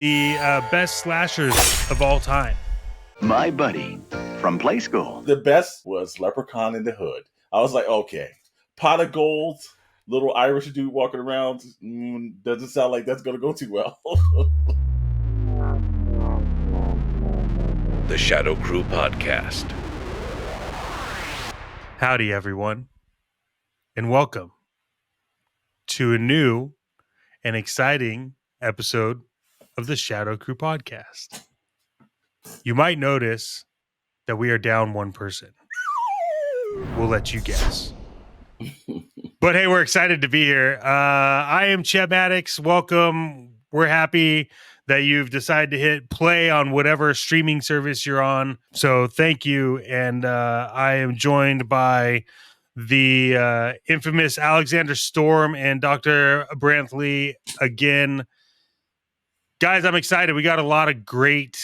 the best slashers of all time. My buddy from play school. The best was Leprechaun in the Hood. I was like, okay, pot of gold, little Irish dude walking around. Doesn't sound like that's going to go too well. The Shadow Crew Podcast. Howdy, everyone, and welcome to a new and exciting episode of the Shadow Crew Podcast. You might notice that we are down one person. We'll let you guess. But hey, we're excited to be here. I am Chet Maddox. Welcome. We're happy that you've decided to hit play on whatever streaming service you're on. So thank you. And I am joined by the infamous Alexander Storm and Dr. Brantley again. Guys, I'm excited. We got a lot of great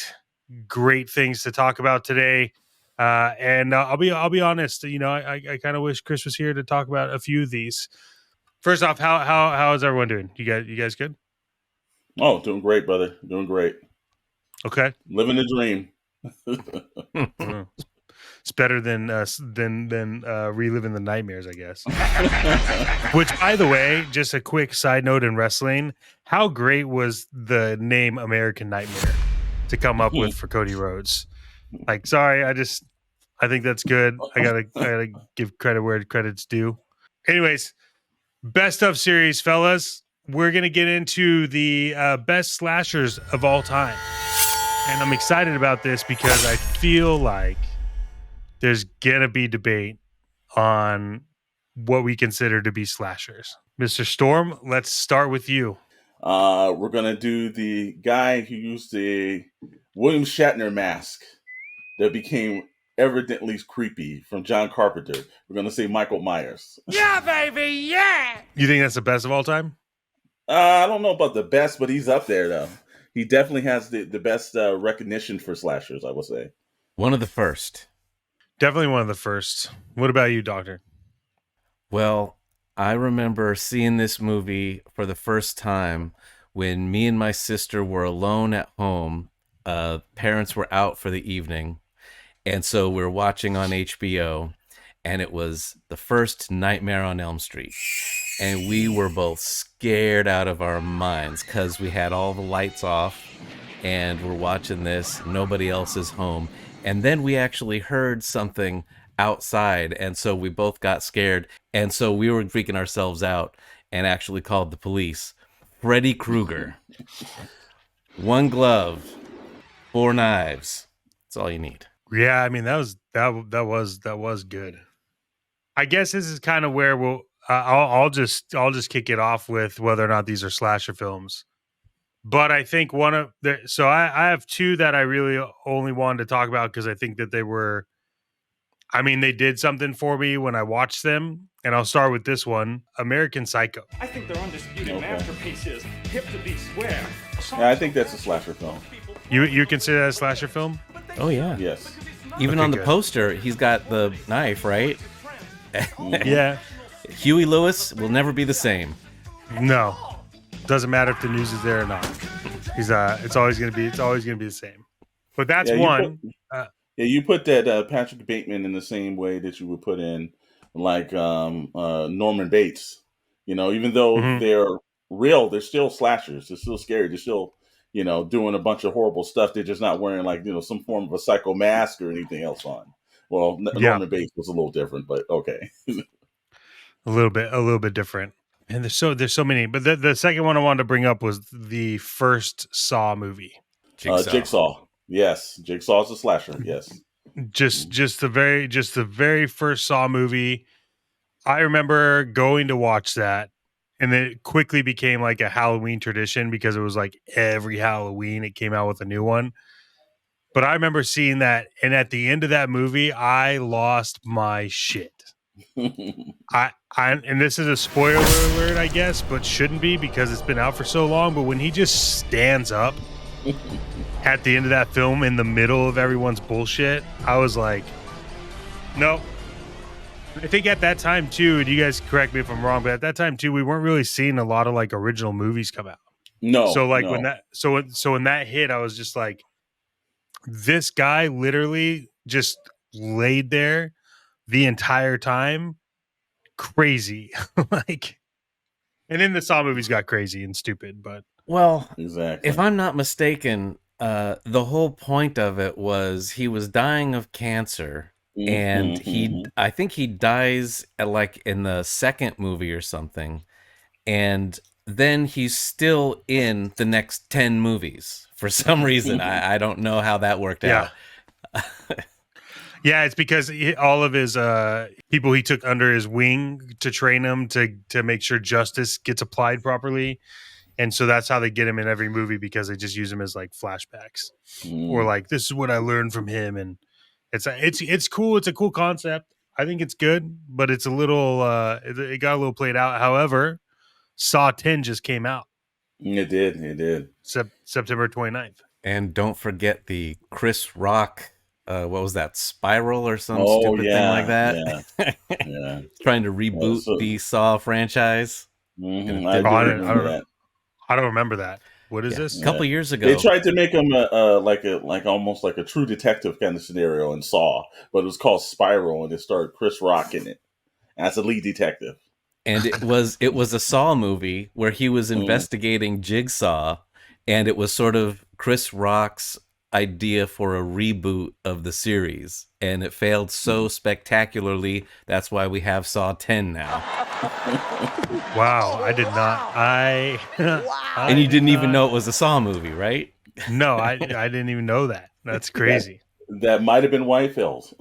things to talk about today. And I'll be honest, you know, I kind of wish Chris was here to talk about a few of these. First off, how is everyone doing? You guys good? Oh, doing great, brother. Doing great. Okay. Living the dream. It's better than reliving the nightmares, I guess. Which, by the way, just a quick side note in wrestling, how great was the name American Nightmare to come up with for Cody Rhodes? Like, sorry, I think that's good. I gotta give credit where credit's due. Anyways, best of series, fellas. We're gonna get into the best slashers of all time, and I'm excited about this because I feel like there's gonna be debate on what we consider to be slashers. Mr. Storm, let's start with you. We're gonna do the guy who used the William Shatner mask that became evidently creepy from John Carpenter. We're gonna say Michael Myers. Yeah, baby, yeah. You think that's the best of all time? I don't know about the best, but he's up there though. He definitely has the best recognition for slashers, I would say. One of the first. Definitely one of the first. What about you, Doctor? Well, I remember seeing this movie for the first time when me and my sister were alone at home. Parents were out for the evening, and so we were watching on HBO, and it was the first Nightmare on Elm Street. And we were both scared out of our minds because we had all the lights off, and we're watching this. Nobody else is home. And then we actually heard something outside, and so we both got scared. And so we were freaking ourselves out and actually called the police. Freddy Krueger. One glove, 4 knives. That's all you need. Yeah, I mean that was good. I guess this is kind of where we'll. I'll just kick it off with whether or not these are slasher films. But I think I have two that I really only wanted to talk about because I think that they did something for me when I watched them. And I'll start with this one, American Psycho. I think they're undisputed masterpieces. Hip to be square. Yeah, I think that's a slasher film. You consider that a slasher film? Oh, yeah. Yes. Even Okay, on the good. poster, he's got the knife, right? Yeah. Huey Lewis will never be the same. No. Doesn't matter if the news is there or not. It's always gonna be the same. But that's one. You put that Patrick Bateman in the same way that you would put in like Norman Bates. You know, even though they're real, they're still slashers. They're still scary. They're still, you know, doing a bunch of horrible stuff. They're just not wearing like, you know, some form of a psycho mask or anything else on. Well, Norman Bates was a little different, but okay. A little bit different. And there's so many. But the second one I wanted to bring up was the first Saw movie. Jigsaw. Yes. Jigsaw's a slasher. Yes. Just the very first Saw movie. I remember going to watch that, and then it quickly became like a Halloween tradition because it was like every Halloween it came out with a new one. But I remember seeing that, and at the end of that movie, I lost my shit. And this is a spoiler alert, I guess, but shouldn't be because it's been out for so long. But when he just stands up at the end of that film in the middle of everyone's bullshit, I was like, nope. I think at that time too, and you guys correct me if I'm wrong, but at that time too, we weren't really seeing a lot of like original movies come out. No. So like no. when that hit, I was just like, this guy literally just laid there the entire time, crazy. Like, and in the Saw movies got crazy and stupid, but Well, Exactly. if I'm not mistaken, the whole point of it was he was dying of cancer, and I think he dies like in the second movie or something, and then he's still in the next 10 movies for some reason. I don't know how that worked out. Yeah, it's because all of his people he took under his wing to train him to make sure justice gets applied properly. And so that's how they get him in every movie, because they just use him as like flashbacks or like, this is what I learned from him. And it's cool. It's a cool concept. I think it's good, but it's a little it got a little played out. However, Saw 10 just came out. It did. September 29th. And don't forget the Chris Rock, what was that, Spiral or some stupid thing like that? Yeah. Trying to reboot the Saw franchise. I don't remember that. What is this? A couple years ago, they tried to make him almost like a True Detective kind of scenario in Saw, but it was called Spiral, and it starred Chris Rock in it as a lead detective. And it was a Saw movie where he was investigating Jigsaw, and it was sort of Chris Rock's idea for a reboot of the series, and it failed so spectacularly. That's why we have Saw 10 now. Wow, I did not. And you didn't even know it was a Saw movie, right? No, I didn't even know that. That's crazy. That might have been Whitefield's.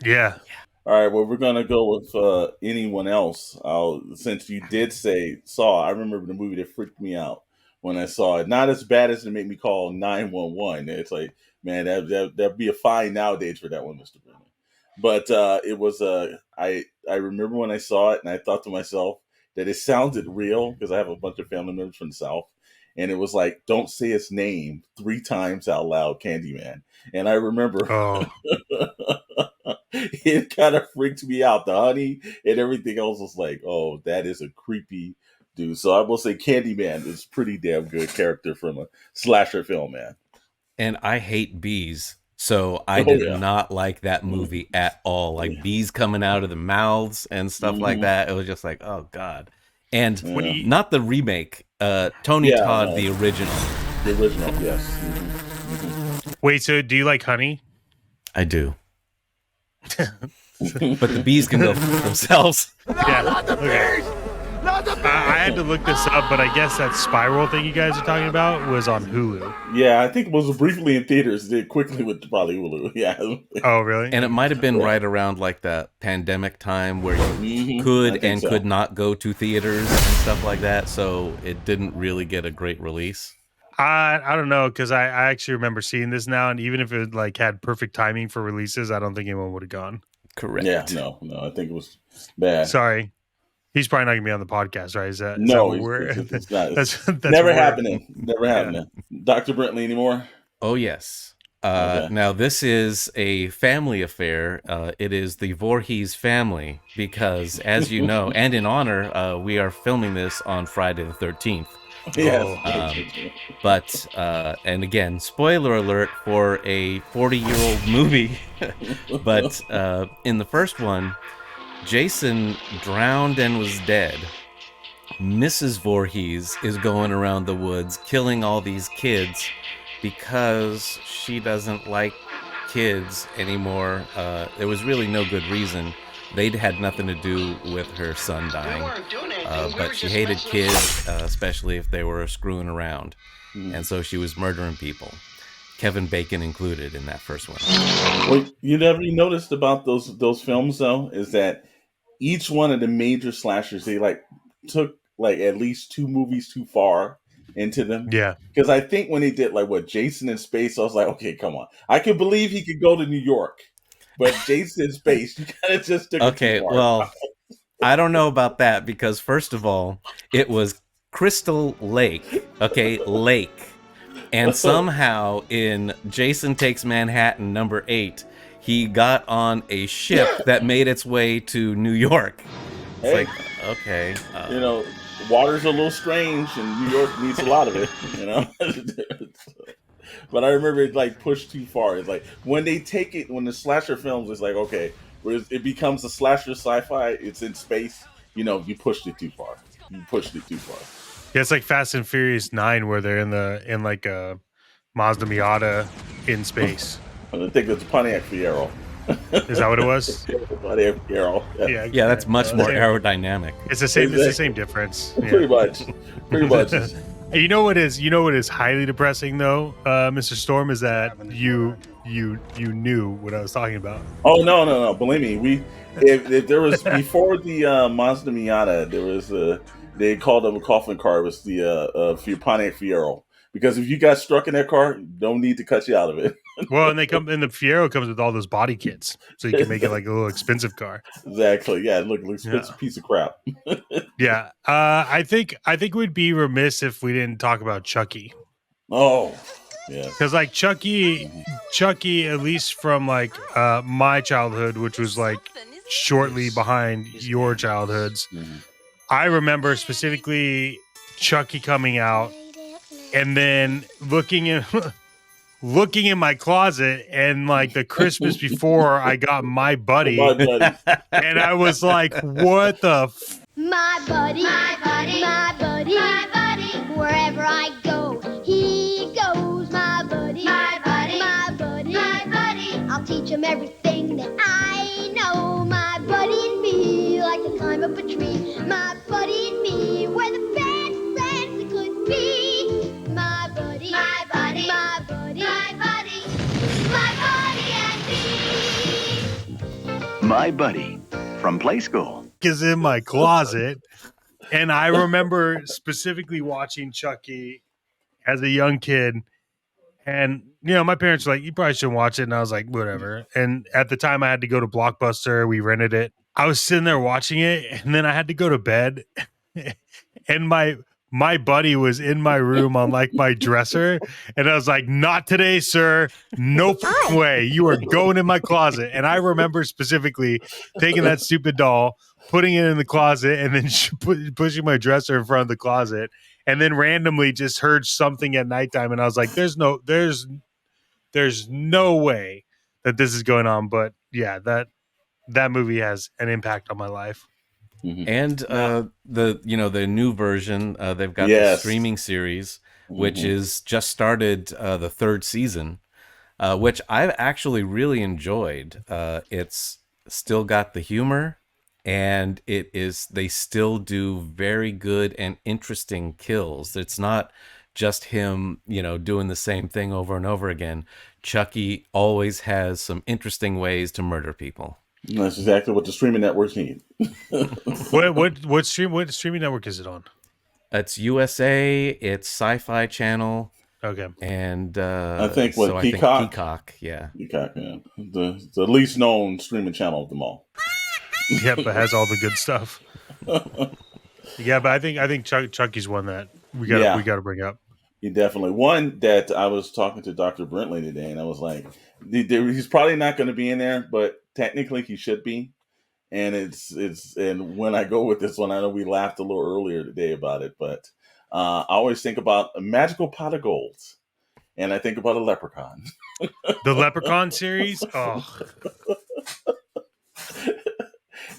Yeah. All right, well, we're going to go with anyone else. Since you did say Saw, I remember the movie that freaked me out when I saw it. Not as bad as to make me call 911. It's like, man, that'd be a fine nowadays for that one, Mr. Brennan. But it was, I remember when I saw it, and I thought to myself that it sounded real, because I have a bunch of family members from the South. And it was like, don't say his name 3 times out loud, Candyman. And I remember it kind of freaked me out. The honey and everything else was like, oh, that is a creepy dude. So I will say Candyman is pretty damn good character from a slasher film, man. And I hate bees. So I did not like that movie at all. Like bees coming out of the mouths and stuff like that. It was just like, oh, God. And not the remake, Tony Todd, the original. The original, yes. Wait, so do you like honey? I do. But the bees can go for themselves. Yeah. Okay. I had to look this up, but I guess that Spiral thing you guys are talking about was on Hulu. Yeah, I think it was briefly in theaters. Then quickly with probably Hulu. Yeah. Oh, really? And it might have been right around like that pandemic time where you could and could not go to theaters and stuff like that. So it didn't really get a great release. I don't know, because I actually remember seeing this now, and even if it like had perfect timing for releases, I don't think anyone would have gone. Correct. Yeah, no, I think it was bad. Sorry. He's probably not gonna be on the podcast, right? Is that no? It's not. That's never happening. Never happening. Dr. Brentley anymore? Oh yes. Now this is a family affair. It is the Voorhees family because, as you know, and in honor, we are filming this on Friday the 13th. Yes. But and again, spoiler alert for a 40-year-old movie. But in the first one, Jason drowned and was dead. Mrs. Voorhees is going around the woods killing all these kids because she doesn't like kids anymore. There was really no good reason. They'd had nothing to do with her son dying. But she hated kids, especially if they were screwing around. And so she was murdering people. Kevin Bacon included in that first one. Well, you never noticed about those films though is that each one of the major slashers, they like took like at least 2 movies too far into them. Yeah. Because I think when they did like what Jason in Space, I was like, okay, come on. I could believe he could go to New York, but Jason in Space, you kind of just took it too far. Well, I don't know about that because first of all, it was Crystal Lake. Okay, Lake. And somehow in Jason Takes Manhattan number 8, he got on a ship that made its way to New York. It's like, okay. water's a little strange, and New York needs a lot of it, you know. But I remember it like pushed too far. It's like when they take it, when the slasher films, it's like okay, where it becomes a slasher sci-fi. It's in space. You know, you pushed it too far. You pushed it too far. Yeah, it's like Fast and Furious 9, where they're in like a Mazda Miata in space. I think it's Pontiac Fiero. Is that what it was? Pontiac Fiero. Yeah, that's much more aerodynamic. It's the same. It's the same difference. Yeah. Pretty much. You know what is highly depressing though, Mr. Storm, is that you knew what I was talking about. Oh no! Believe me, if there was before the Mazda Miata, there was they called them a coffin car. It was the Pontiac Fiero, because if you got struck in that car, don't need to cut you out of it. Well, and the Fiero comes with all those body kits, so you can make it like a little expensive car. Exactly. Yeah. Look, expensive piece of crap. Yeah. I think we'd be remiss if we didn't talk about Chucky. Oh, yeah. Because like Chucky, at least from like my childhood, which was like shortly behind your childhoods, I remember specifically Chucky coming out and then looking in my closet, and like the Christmas before I got My Buddy, and I was like, what the My buddy, my buddy, my buddy, my buddy. Wherever I go, he goes. My buddy, my buddy, my buddy, my buddy. I'll teach him everything that I know. My buddy and me like to climb up a tree. My buddy and me, we're the best friends it could be. My buddy, my buddy, my buddy, my buddy, my buddy and me. My Buddy from Play School is in my closet. And I remember specifically watching Chucky as a young kid. And, you know, my parents were like, you probably shouldn't watch it. And I was like, whatever. And at the time I had to go to Blockbuster. We rented it. I was sitting there watching it, and then I had to go to bed. And my buddy was in my room on like my dresser. And I was like, not today, sir. No way. You are going in my closet. And I remember specifically taking that stupid doll, putting it in the closet, and then pushing my dresser in front of the closet. And then randomly just heard something at nighttime. And I was like, there's no way that this is going on. But yeah, that movie has an impact on my life. And the new version, they've got the streaming series, which is just started the third season, which I've actually really enjoyed. It's still got the humor, and they still do very good and interesting kills. It's not just him, doing the same thing over and over again. Chucky always has some interesting ways to murder people. That's exactly what the streaming networks need. What streaming network is it on? It's USA. It's Sci-Fi Channel. Okay, and I think Peacock. Peacock, yeah. Peacock, yeah. The least known streaming channel of them all. Yeah, but has all the good stuff. Yeah, but I think Chucky's one that we got to bring up. He definitely one that I was talking to Dr. Brentley today, and I was like, he's probably not going to be in there, but technically he should be. And and when I go with this one, I know we laughed a little earlier today about it, but I always think about a magical pot of gold, and I think about a leprechaun. The Leprechaun series? Oh.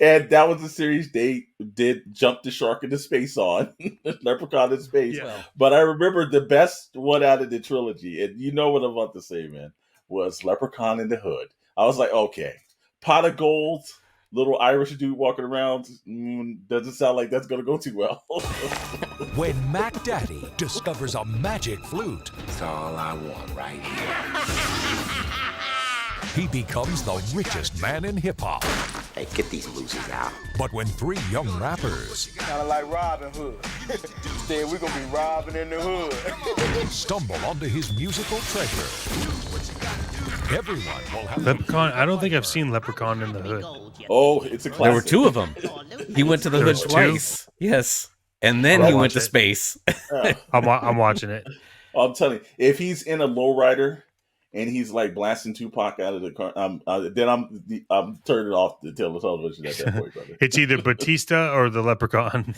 And that was the series they did jump the shark into space on. Leprechaun in space. Yeah. But I remember the best one out of the trilogy, and you know what I'm about to say, man, was Leprechaun in the Hood. I was like, okay, pot of gold, little Irish dude walking around, doesn't sound like that's going to go too well. When Mac Daddy discovers a magic flute, that's all I want right here. He becomes the richest man in hip-hop. Hey, get these losers out. But when three young rappers... kind of like Robin Hood. Instead, we're going to be robbing in the hood. ...stumble onto his musical treasure. Everyone will have... Leprechaun? I don't think I've seen Leprechaun in the Hood. Oh, it's a classic. There were two of them. He went to the Hood twice. Two? Yes. And then he went to space. I'm watching it. I'm telling you, if he's in a lowrider and he's like blasting Tupac out of the car. Then I'm turning off the television at that point, brother. It's either Batista or the Leprechaun.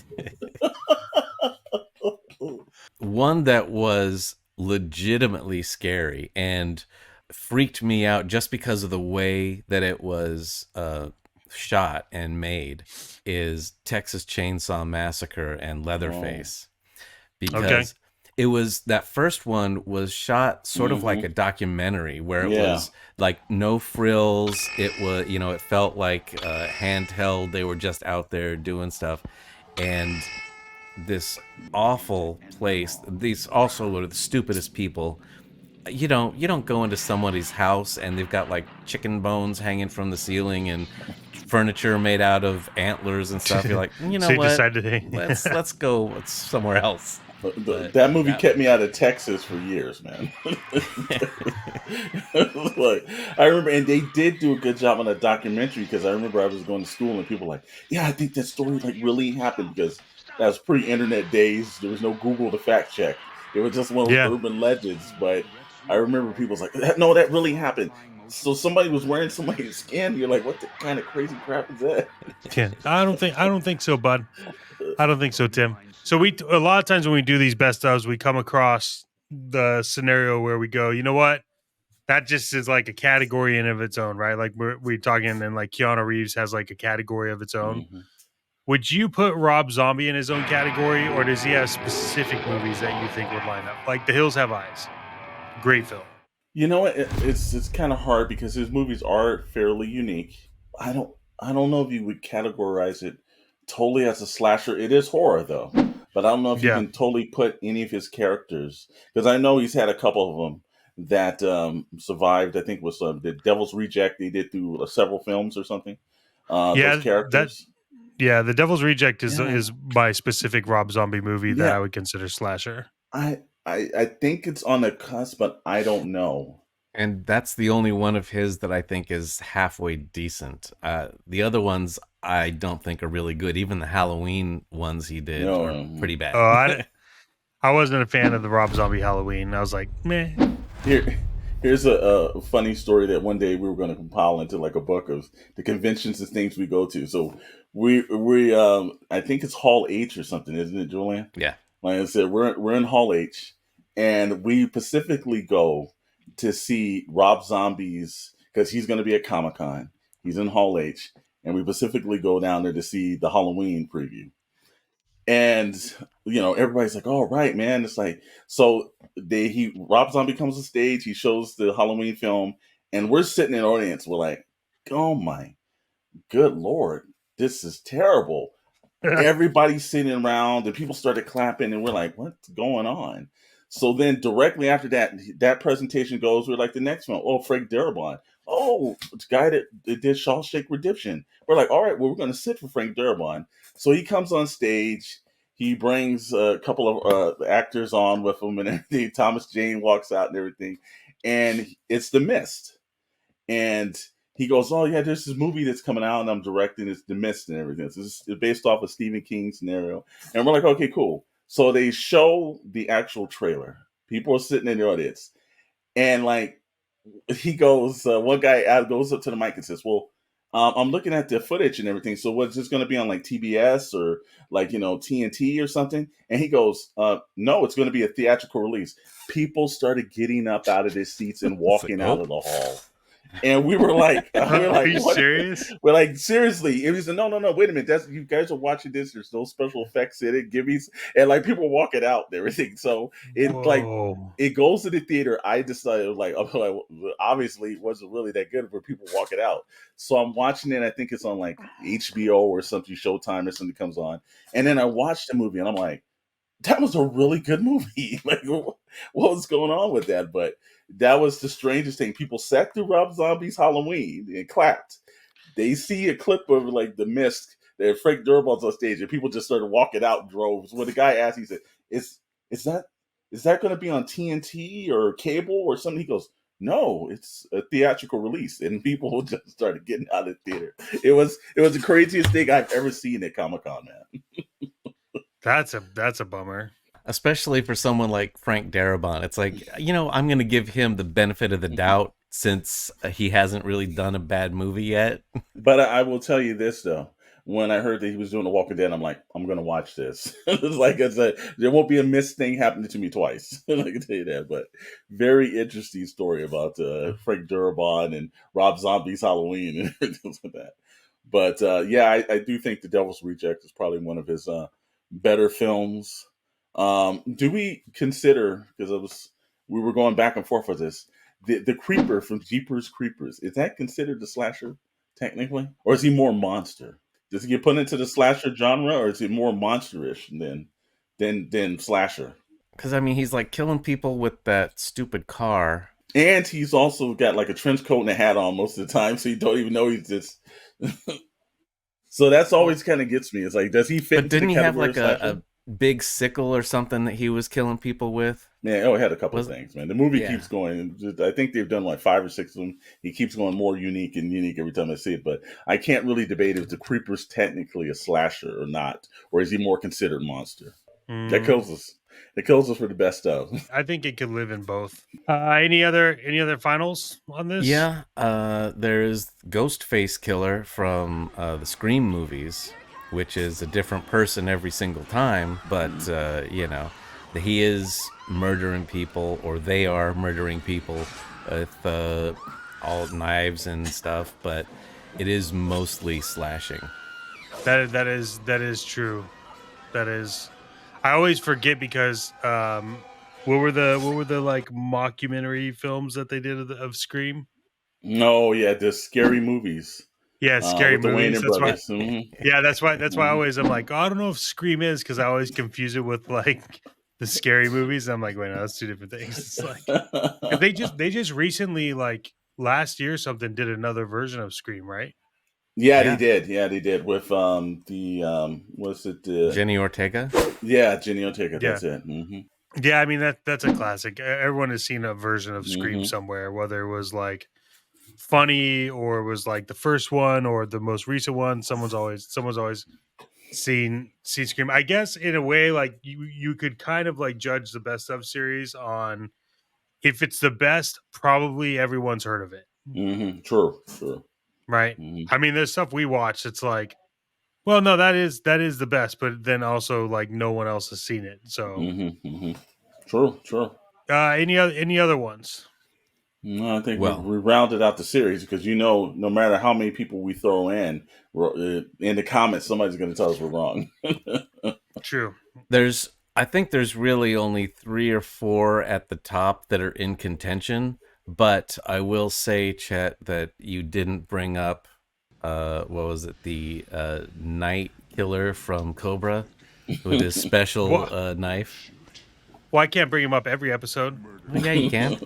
One that was legitimately scary and freaked me out just because of the way that it was shot and made is Texas Chainsaw Massacre and Leatherface. Because it was, that first one was shot sort of like a documentary where it was like no frills. It was, it felt like handheld. They were just out there doing stuff. And this awful place, these also are the stupidest people. You don't go into somebody's house and they've got like chicken bones hanging from the ceiling and furniture made out of antlers and stuff. You're like, So what? decided Let's go somewhere else. That movie kept me out of Texas for years, man. Like, I remember, and they did do a good job on a documentary because I remember I was going to school and people were like, yeah, I think that story like really happened, because that was pre-internet days. There was no Google to fact check. It was just one of those urban legends. But I remember people was like, no, that really happened. So somebody was wearing somebody's skin. You're like, what the kind of crazy crap is that? Yeah, I don't think so, bud. I don't think so, Tim. So a lot of times when we do these best ofs, we come across the scenario where we go, you know what? That just is like a category in of its own, right? Like we're talking, and like Keanu Reeves has like a category of its own. Mm-hmm. Would you put Rob Zombie in his own category, or does he have specific movies that you think would line up? Like The Hills Have Eyes, great film. You know what? It's kind of hard because his movies are fairly unique. I don't know if you would categorize it totally as a slasher. It is horror though, but I don't know if you can totally put any of his characters, because I know he's had a couple of them that survived. I think it was the Devil's Reject. They did through several films or something. Those characters. The Devil's Reject is my specific Rob Zombie movie that I would consider slasher. I think it's on the cusp, but I don't know. And that's the only one of his that I think is halfway decent. The other ones I don't think are really good. Even the Halloween ones he did are pretty bad. Oh, I wasn't a fan of the Rob Zombie Halloween. I was like, meh. Here's a funny story that one day we were going to compile into like a book of the conventions and things we go to. So we I think it's Hall H or something, isn't it, Julian? Yeah. Like I said, we're in Hall H, and we specifically go to see Rob Zombie's, because he's going to be at Comic-Con. He's in Hall H, and we specifically go down there to see the Halloween preview. And everybody's like, "All right, man." It's like, so Rob Zombie comes on stage, he shows the Halloween film, and we're sitting in the audience. We're like, "Oh my good Lord, this is terrible." Everybody's sitting around and people started clapping and we're like, what's going on? So then directly after that presentation goes, we're like, the next one, Frank Darabont. Oh, the guy that did Shawshank Redemption. We're like, all right, well, we're going to sit for Frank Darabont. So he comes on stage. He brings a couple of actors on with him and everything. Thomas Jane walks out and everything. And it's The Mist. And he goes, oh, yeah, there's this movie that's coming out and I'm directing. It's The Mist and everything. It's based off a Stephen King scenario. And we're like, okay, cool. So they show the actual trailer. People are sitting in the audience. And like, he goes, one guy goes up to the mic and says, well, I'm looking at the footage and everything. So what's this going to be on like TBS or like, TNT or something? And he goes, no, it's going to be a theatrical release. People started getting up out of their seats and walking out of the hall. And we were like, are you serious? We're like, seriously. And he said, no, wait a minute. You guys are watching this. There's no special effects in it. And like people walking out and everything. So it goes to the theater. I decided obviously it wasn't really that good for people walking out. So I'm watching it. I think it's on like HBO or something, Showtime or something comes on. And then I watched the movie and I'm like, that was a really good movie. Like, what was going on with that? But that was the strangest thing. People sat through Rob Zombie's Halloween and clapped. They see a clip of like The Mist that Frank Darabont's on stage, and people just started walking out in droves. When the guy asked, he said, "Is that going to be on TNT or cable or something?" He goes, "No, it's a theatrical release," and people just started getting out of the theater. It was the craziest thing I've ever seen at Comic-Con, man. That's a bummer. especially for someone like Frank Darabont. It's like, I'm going to give him the benefit of the doubt since he hasn't really done a bad movie yet. But I will tell you this, though. When I heard that he was doing The Walking Dead, I'm like, I'm going to watch this. It's like I said, there won't be a missed thing happening to me twice. I can tell you that. But very interesting story about Frank Darabont and Rob Zombie's Halloween and everything like that. But I do think The Devil's Reject is probably one of his better films. Do we consider, because we were going back and forth with this, the Creeper from Jeepers Creepers, is that considered a slasher technically, or is he more monster? Does he get put into the slasher genre, or is he more monsterish than slasher? Because he's like killing people with that stupid car, and he's also got like a trench coat and a hat on most of the time, so you don't even know he's just. So that's always kind of gets me. It's like, does he fit? But didn't he have like a big sickle or something that he was killing people with? Yeah, he had a couple of things, man. The movie keeps going. I think they've done like 5 or 6 of them. He keeps going more unique every time I see it. But I can't really debate if the Creeper's technically a slasher or not, or is he more considered monster? That kills us. It kills us for the best of. I think it could live in both. Any other finals on this? Yeah, there's Ghostface Killer from the Scream movies, which is a different person every single time, but he is murdering people, or they are murdering people with all knives and stuff, but it is mostly slashing. That is true. That is. I always forget because what were the like mockumentary films that they did of Scream? No, the scary movies. Yeah, scary movies. That's why. Yeah, that's why. That's why I'm like, I don't know if Scream is, because I always confuse it with like the scary movies. I'm like, wait, no, that's 2 different things. It's like they just recently, like last year or something, did another version of Scream, right? Yeah, they did. Yeah, they did with what's it? Jenny Ortega. Yeah, Jenny Ortega. That's it. Mm-hmm. Yeah, I mean that's a classic. Everyone has seen a version of Scream somewhere, whether it was like funny or it was like the first one or the most recent one. Someone's always seen Scream. I guess in a way, like you could kind of like judge the best of series on if it's the best. Probably everyone's heard of it. Mm-hmm. True. Right. Mm-hmm. I mean, there's stuff we watch. It's like, well, no, that is the best, but then also like no one else has seen it. So True. Any other ones? No, I think we rounded out the series because no matter how many people we throw in the comments, somebody's going to tell us we're wrong. True. I think there's really only 3 or 4 at the top that are in contention. But I will say, Chet, that you didn't bring up, what was it, the Night Killer from Cobra with his special knife. Well, I can't bring him up every episode. Oh, yeah, you can.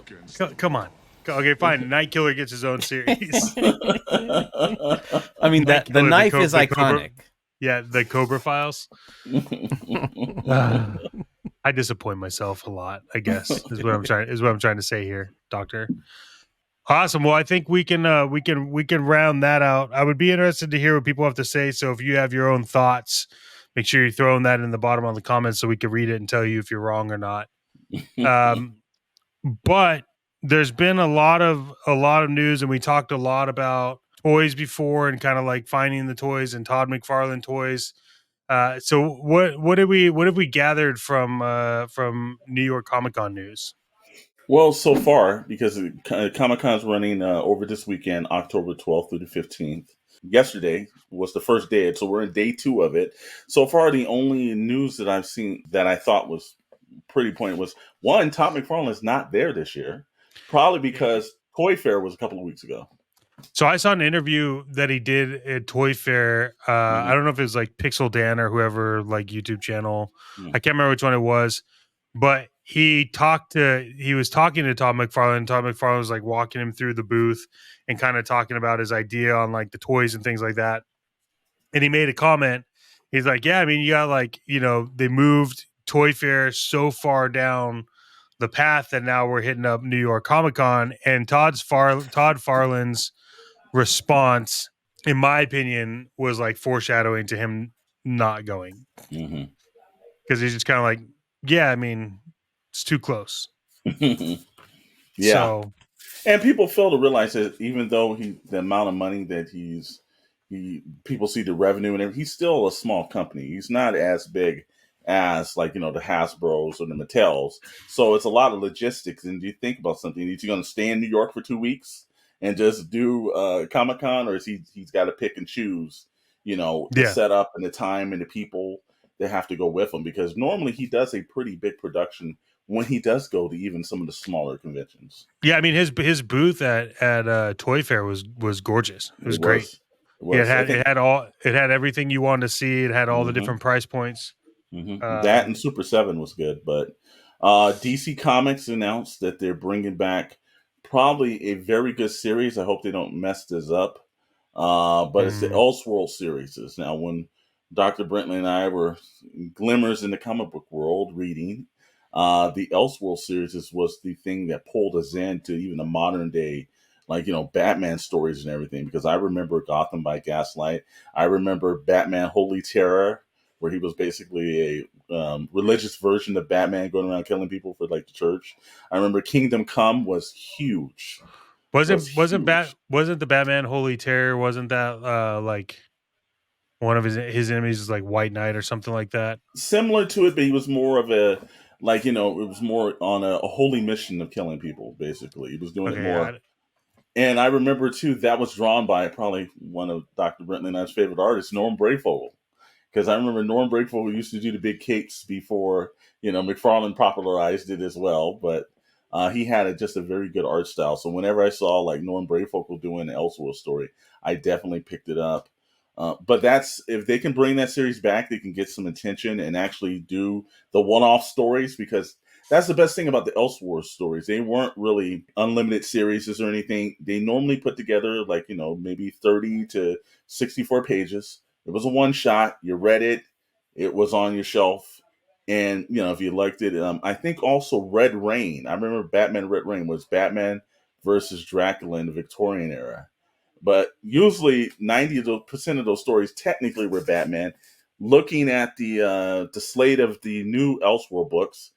Come on. Okay, fine. Night Killer gets his own series. I mean, the knife is iconic. Yeah, the Cobra Files. I disappoint myself a lot, I guess, is what I'm trying to say here, Doctor. Awesome. Well, I think we can round that out. I would be interested to hear what people have to say. So if you have your own thoughts, make sure you're throwing that in the bottom of the comments so we can read it and tell you if you're wrong or not. But there's been a lot of news, and we talked a lot about toys before and kind of like finding the toys and Todd McFarlane toys. So what have we gathered from New York Comic-Con news? Well, so far, because Comic-Con's running over this weekend, October 12th through the 15th. Yesterday was the first day, so we're in day 2 of it. So far, the only news that I've seen that I thought was pretty poignant was, one, Todd McFarlane is not there this year, probably because Toy Fair was a couple of weeks ago. So I saw an interview that he did at Toy Fair. I don't know if it was like Pixel Dan or whoever, like YouTube channel. I can't remember which one it was, but he was talking to Todd McFarlane. Todd McFarlane was like walking him through the booth and kind of talking about his idea on like the toys and things like that. And he made a comment. He's like, yeah, I mean, you got like, they moved Toy Fair so far down the path that now we're hitting up New York Comic-Con, and Todd Farland's response, in my opinion, was like foreshadowing to him not going, because he's just kind of like, yeah, I mean, it's too close. Yeah. So, and people fail to realize that even though the amount of money that people see the revenue and everything, he's still a small company. He's not as big as like, the Hasbros or the Mattels. So it's a lot of logistics. And you think about something, is he going to stay in New York for 2 weeks and just do Comic-Con, or is he's got to pick and choose, the setup and the time and the people that have to go with him? Because normally he does a pretty big production when he does go to even some of the smaller conventions. Yeah, I mean his booth at Toy Fair was gorgeous. It was great. It had everything you wanted to see. It had all the different price points. That and Super 7 was good, but DC Comics announced that they're bringing back probably a very good series. I hope they don't mess this up. But it's the Elseworlds series. Now, when Dr. Brentley and I were glimmers in the comic book world reading, the Elseworlds series was the thing that pulled us into even the modern day, like, Batman stories and everything. Because I remember Gotham by Gaslight. I remember Batman Holy Terror, where he was basically a religious version of Batman going around killing people for like the church. I remember Kingdom Come was huge. Wasn't the Batman Holy Terror? Wasn't that like one of his enemies is like White Knight or something like that? Similar to it, but he was more of a it was more on a holy mission of killing people. Basically, he was doing it more. And I remember too that was drawn by probably one of Dr. Brentley and I's favorite artists, Norm Breyfogle. Because I remember Norm Breyfogle used to do the big capes before, McFarlane popularized it as well. But he had just a very good art style. So whenever I saw like Norm Breyfogle doing the Elseworlds story, I definitely picked it up. But if they can bring that series back, they can get some attention and actually do the one-off stories, because that's the best thing about the Elseworlds stories. They weren't really unlimited series or anything. They normally put together like, maybe 30 to 64 pages. It was a one shot. You read it. It was on your shelf. And, if you liked it, I think also Red Rain. I remember Batman Red Rain was Batman versus Dracula in the Victorian era. But usually 90% of those stories technically were Batman. Looking at the slate of the new Elseworld books,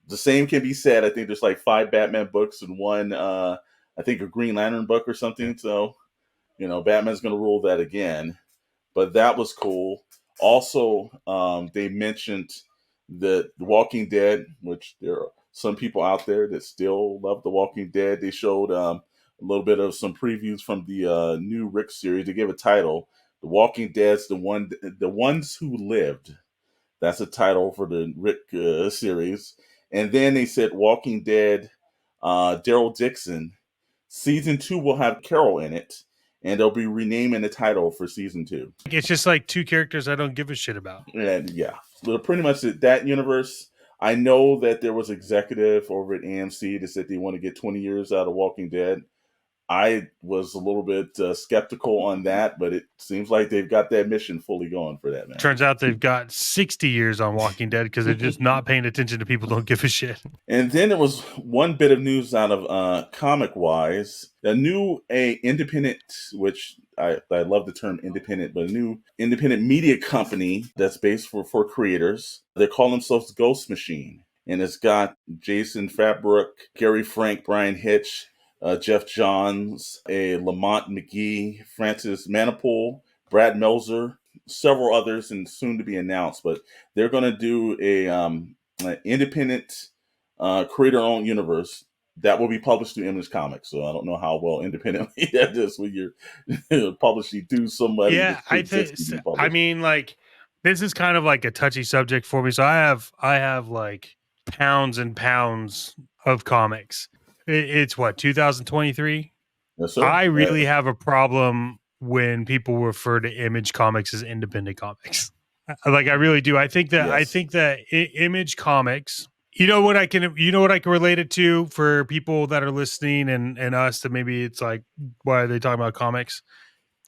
the same can be said. I think there's like 5 Batman books and one, I think a Green Lantern book or something. So, Batman's going to rule that again. But that was cool. Also, they mentioned The Walking Dead, which there are some people out there that still love The Walking Dead. They showed a little bit of some previews from the new Rick series. They gave a title, The Walking Dead's The Ones Who Lived. That's a title for the Rick series. And then they said Walking Dead, Daryl Dixon. Season 2 will have Carol in it. And they'll be renaming the title for season 2. It's just like 2 characters I don't give a shit about. And yeah, pretty much that universe. I know that there was executive over at AMC that said they want to get 20 years out of Walking Dead. I was a little bit skeptical on that, but it seems like they've got that mission fully going for that, man. Turns out they've got 60 years on Walking Dead because they're just not paying attention to people don't give a shit. And then there was one bit of news out of comic-wise. A new independent, which I love the term independent, but a new independent media company that's based for creators. They call themselves Ghost Machine. And it's got Jason Fabrook, Gary Frank, Brian Hitch, Jeff Johns, Lamont McGee, Francis Manipool, Brad Melzer, several others, and soon to be announced. But they're going to do an independent creator-owned universe that will be published through Image Comics. So I don't know how well independently that is when you're publishing through somebody. Yeah, I mean, like, this is kind of like a touchy subject for me. So I have like pounds and pounds of comics. It's what, 2023? Yes, sir. I really have a problem when people refer to Image Comics as independent comics. Like, I really do. I think that Image Comics, you know what I can relate it to for people that are listening and us, that maybe it's like, why are they talking about comics?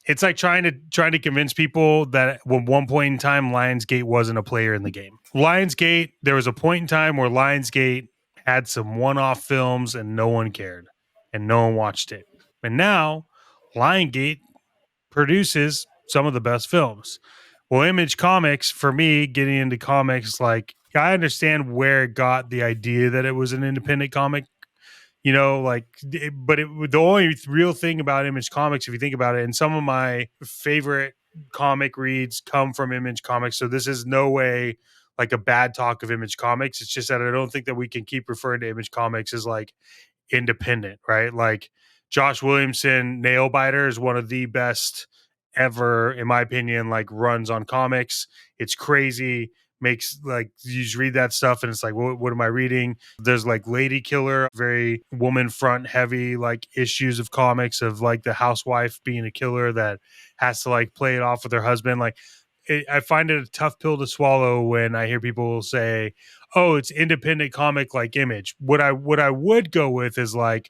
It's like trying to convince people that at one point in time, Lionsgate wasn't a player in the game. Lionsgate, there was a point in time where Lionsgate had some one-off films and no one cared and no one watched it. And now Lionsgate produces some of the best films. Well, Image Comics, for me, getting into comics like I understand where it got the idea that it was an independent comic, but the only real thing about Image Comics, if you think about it, and some of my favorite comic reads come from Image Comics, so this is no way like a bad talk of Image Comics. It's just that I don't think that we can keep referring to Image Comics as like independent, right? Like Josh Williamson, Nailbiter is one of the best ever, in my opinion, like runs on comics. It's crazy. Makes like you just read that stuff and it's like, what am I reading? There's like Lady Killer, very woman front heavy like issues of comics of like the housewife being a killer that has to like play it off with her husband. Like I find it a tough pill to swallow when I hear people say, "Oh, it's independent comic like Image." What I would go with is like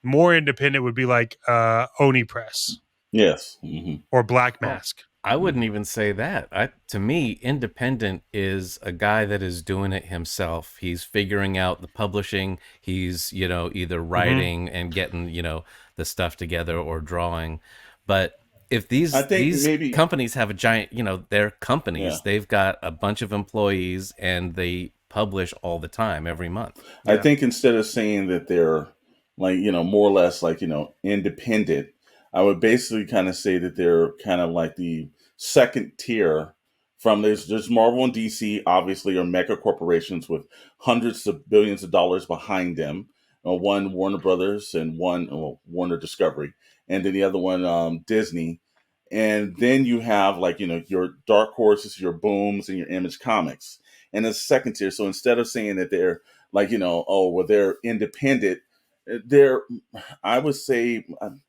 more independent would be like Oni Press. Yes. Mm-hmm. Or Black Mask. I wouldn't even say that. To me, independent is a guy that is doing it himself. He's figuring out the publishing. He's, either writing and getting, the stuff together or drawing. But if these companies have a giant, they're companies. Yeah. They've got a bunch of employees and they publish all the time, every month. Yeah. I think instead of saying that they're like, more or less like, independent, I would basically kind of say that they're kind of like the second tier from there's Marvel and DC, obviously, are mega corporations with hundreds of billions of dollars behind them. One Warner Brothers and one Warner Discovery, and then the other one Disney. And then you have like, your Dark Horses, your Booms, and your Image Comics. And the second tier. So instead of saying that they're like, they're independent, I would say, I'm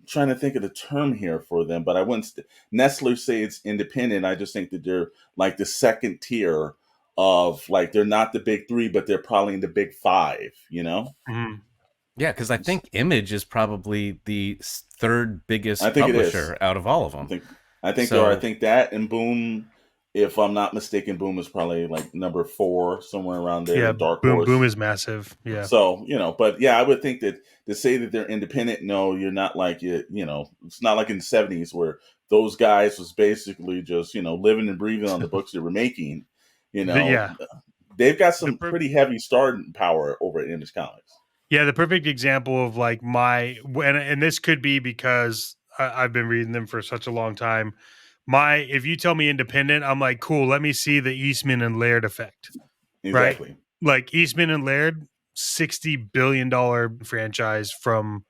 trying to think of the term here for them, but I wouldn't necessarily say it's independent. I just think that they're like the second tier of like, they're not the big three, but they're probably in the big five, Mm-hmm. Yeah, because I think Image is probably the third biggest publisher out of all of them. I think that and Boom, if I'm not mistaken, Boom is probably like number 4, somewhere around there. Yeah, Dark Horse. Boom is massive. Yeah. So, but yeah, I would think that to say that they're independent, no, you're not like, it's not like in the 70s where those guys was basically just, living and breathing on the books they were making. Yeah. They've got some pretty heavy starting power over at Image Comics. Yeah, the perfect example of like and this could be because I've been reading them for such a long time. If you tell me independent, I'm like, cool, let me see the Eastman and Laird effect. Exactly. Right? Like Eastman and Laird, $60 billion franchise from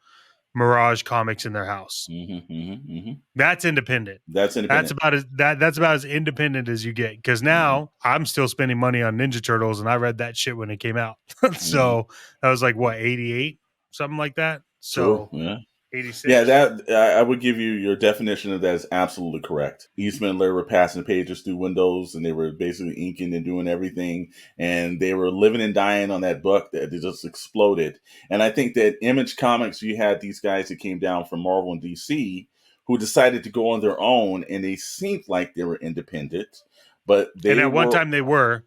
Mirage Comics in their house. Mm-hmm, mm-hmm, mm-hmm. That's independent. That's independent. That's about as independent as you get. Because now I'm still spending money on Ninja Turtles, and I read that shit when it came out. So that was like what, 88, something like that. So yeah. 86. Yeah, that I would give you your definition of that is absolutely correct. Eastman and Laird were passing pages through windows, and they were basically inking and doing everything, and they were living and dying on that book that just exploded. And I think that Image Comics, you had these guys that came down from Marvel and DC who decided to go on their own, and they seemed like they were independent, but one time they were.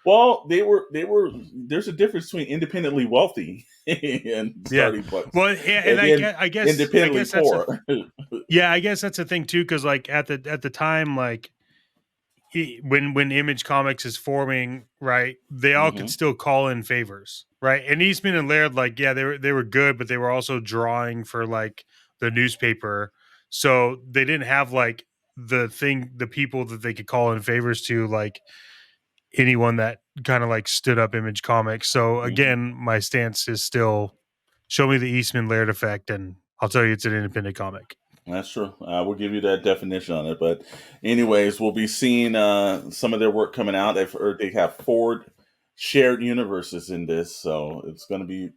Well, they were. There's a difference between independently wealthy and starting books. Well, and I guess independently poor. I guess that's the thing too, because like at the time, like when Image Comics is forming, right, they all could still call in favors, right? And Eastman and Laird, like, yeah, they were good, but they were also drawing for like the newspaper, so they didn't have like the people that they could call in favors to, like anyone that kind of like stood up Image Comics. So again, my stance is still show me the Eastman Laird effect, and I'll tell you it's an independent comic. That's true. I will give you that definition on it. But anyways, we'll be seeing some of their work coming out. They have 4 shared universes in this, so it's going to be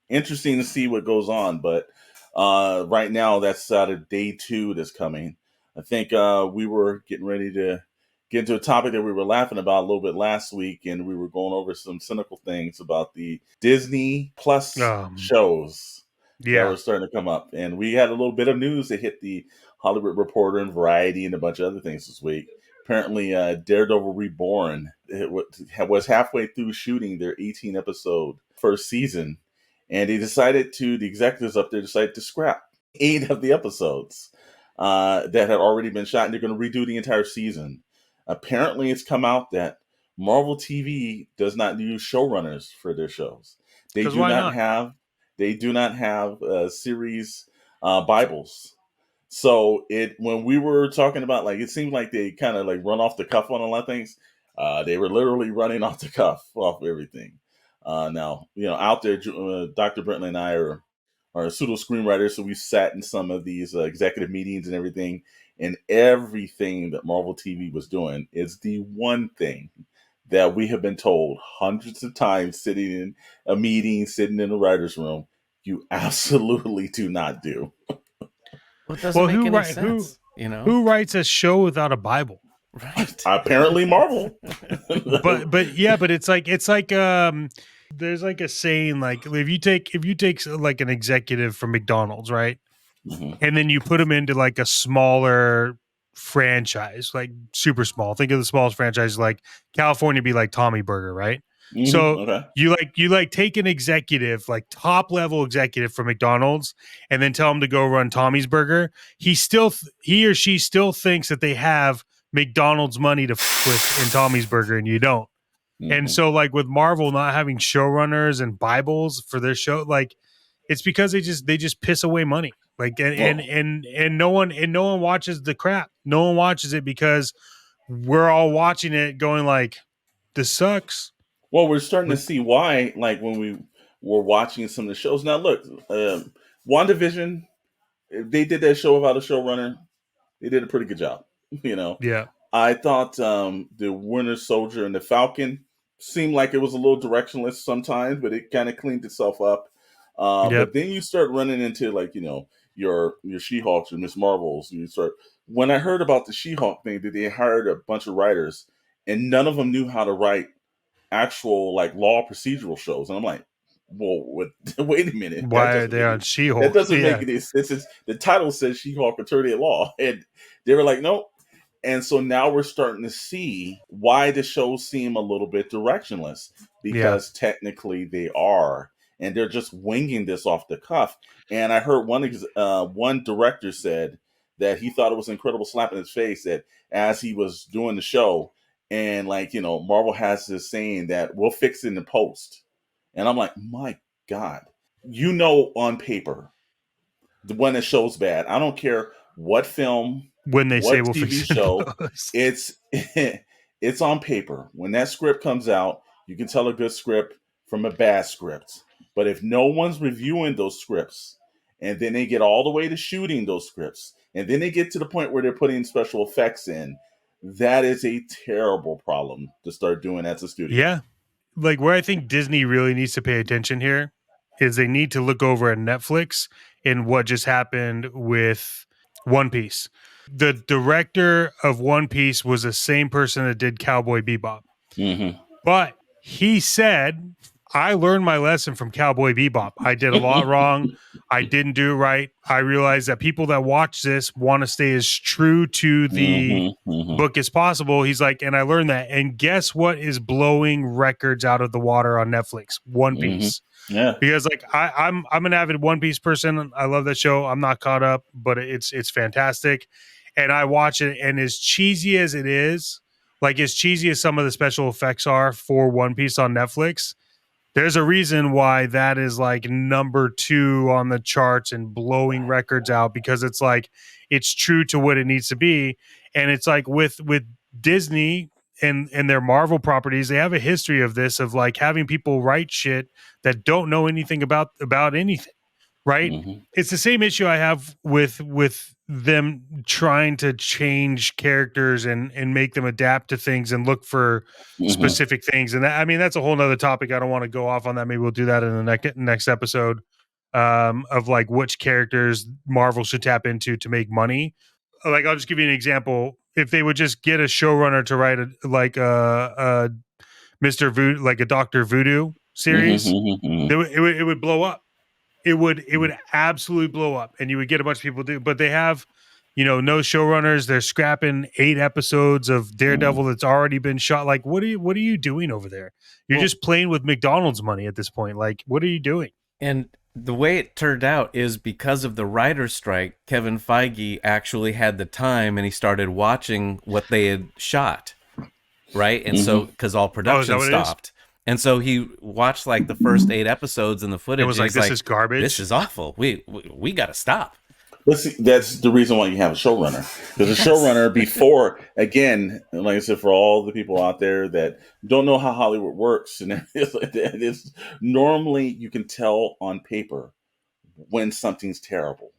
interesting to see what goes on. But right now, that's out of day 2 that's coming. I think we were getting ready to get into a topic that we were laughing about a little bit last week, and we were going over some cynical things about the Disney Plus shows that were starting to come up. And we had a little bit of news that hit the Hollywood Reporter and Variety and a bunch of other things this week. Apparently, Daredevil Reborn was halfway through shooting their 18-episode first season, and the executives up there decided to scrap 8 of the episodes that had already been shot, and they're going to redo the entire season. Apparently, it's come out that Marvel TV does not use showrunners for their shows. They 'Cause do why not not? have. They do not have series Bibles. So when we were talking about, like, it seemed like they kind of like run off the cuff on a lot of things. They were literally running off the cuff off everything. Now, out there, Dr. Brentley and I are pseudo screenwriters, so we sat in some of these executive meetings and everything. And everything that Marvel TV was doing is the one thing that we have been told hundreds of times, sitting in a meeting, sitting in a writer's room, you absolutely do not do. Well, it doesn't make any sense. Who writes a show without a Bible? Right. Apparently Marvel. but it's like there's like a saying, like, if you take like an executive from McDonald's, right? Mm-hmm. And then you put them into like a smaller franchise, like super small. Think of the smallest franchise, like California be like Tommy Burger, right? Mm-hmm. So Okay. you take an executive, like top level executive from McDonald's, and then tell him to go run Tommy's Burger. He or she still thinks that they have McDonald's money to with in Tommy's Burger, and you don't. Mm-hmm. And so, like, with Marvel not having showrunners and Bibles for their show, like, it's because they just piss away money. Like, and no one watches the crap. No one watches it because we're all watching it going like, this sucks. Well, we're starting to see why, like, when we were watching some of the shows. Now, look, WandaVision, they did that show without a showrunner. They did a pretty good job, Yeah. I thought the Winter Soldier and the Falcon seemed like it was a little directionless sometimes, but it kind of cleaned itself up. But then you start running into, like, your She-Hulks or Miss Marvels. When I heard about the She-Hulk thing, that they hired a bunch of writers and none of them knew how to write actual, like, law procedural shows. And I'm like, well, wait a minute. Why are they on She-Hulk? That doesn't make any sense. The title says She-Hulk Attorney at Law. And they were like, nope. And so now we're starting to see why the shows seem a little bit directionless, because technically they are. And they're just winging this off the cuff. And I heard one director said that he thought it was an incredible slap in his face that as he was doing the show, and, like, Marvel has this saying that we'll fix it in the post. And I'm like, my God, on paper, when the show's bad, I don't care what film, when they say we'll TV fix show, it's on paper. When that script comes out, you can tell a good script from a bad script. But if no one's reviewing those scripts, and then they get all the way to shooting those scripts, and then they get to the point where they're putting special effects in, that is a terrible problem to start doing as a studio. Yeah. Like, where I think Disney really needs to pay attention here is they need to look over at Netflix and what just happened with One Piece. The director of One Piece was the same person that did Cowboy Bebop. Mm-hmm. But he said, I learned my lesson from Cowboy Bebop. I did a lot wrong. I didn't do it right. I realized that people that watch this want to stay as true to the book as possible. He's like, and I learned that. And guess what is blowing records out of the water on Netflix? One Piece. Yeah. Because, like, I'm an avid One Piece person. I love that show. I'm not caught up, but it's fantastic. And I watch it, and as cheesy as it is, like, as cheesy as some of the special effects are for One Piece on Netflix, there's a reason why that is, like, number 2 on the charts and blowing records out, because it's like, it's true to what it needs to be. And it's like with Disney and their Marvel properties, they have a history of this, of, like, having people write shit that don't know anything about anything. Right. Mm-hmm. It's the same issue I have with them trying to change characters and make them adapt to things and look for specific things. And that, I mean, that's a whole nother topic. I don't want to go off on that. Maybe we'll do that in the next episode, of, like, which characters Marvel should tap into to make money. Like, I'll just give you an example. If they would just get a showrunner to write a Mr. Voodoo, like a Dr. Voodoo series, it would blow up. It would absolutely blow up, and you would get a bunch of people do. But they have, no showrunners. They're scrapping 8 episodes of Daredevil that's already been shot. Like, what are you doing over there? You're just playing with McDonald's money at this point. Like, what are you doing? And the way it turned out is because of the writer's strike, Kevin Feige actually had the time, and he started watching what they had shot. right? And so because all production stopped. And so he watched like the first 8 episodes in the footage. It was like, this is garbage. This is awful. We got to stop. But see, that's the reason why you have a showrunner. Because a showrunner before, again, like I said, for all the people out there that don't know how Hollywood works and everything like that, it's normally you can tell on paper when something's terrible.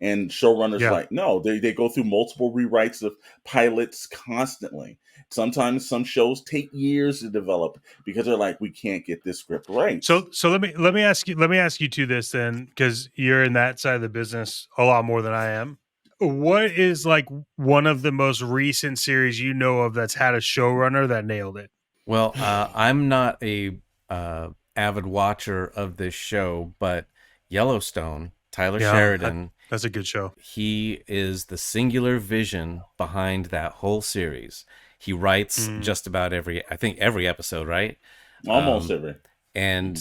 And showrunners like, no, they go through multiple rewrites of pilots constantly. Sometimes some shows take years to develop because they're like, we can't get this script right. So let me ask you to this then, because you're in that side of the business a lot more than I am. What is like one of the most recent series you know of that's had a showrunner that nailed it? Well, I'm not a avid watcher of this show, but Yellowstone, Tyler Sheridan. That's a good show. He is the singular vision behind that whole series. He writes just about every episode, right? Almost every. And,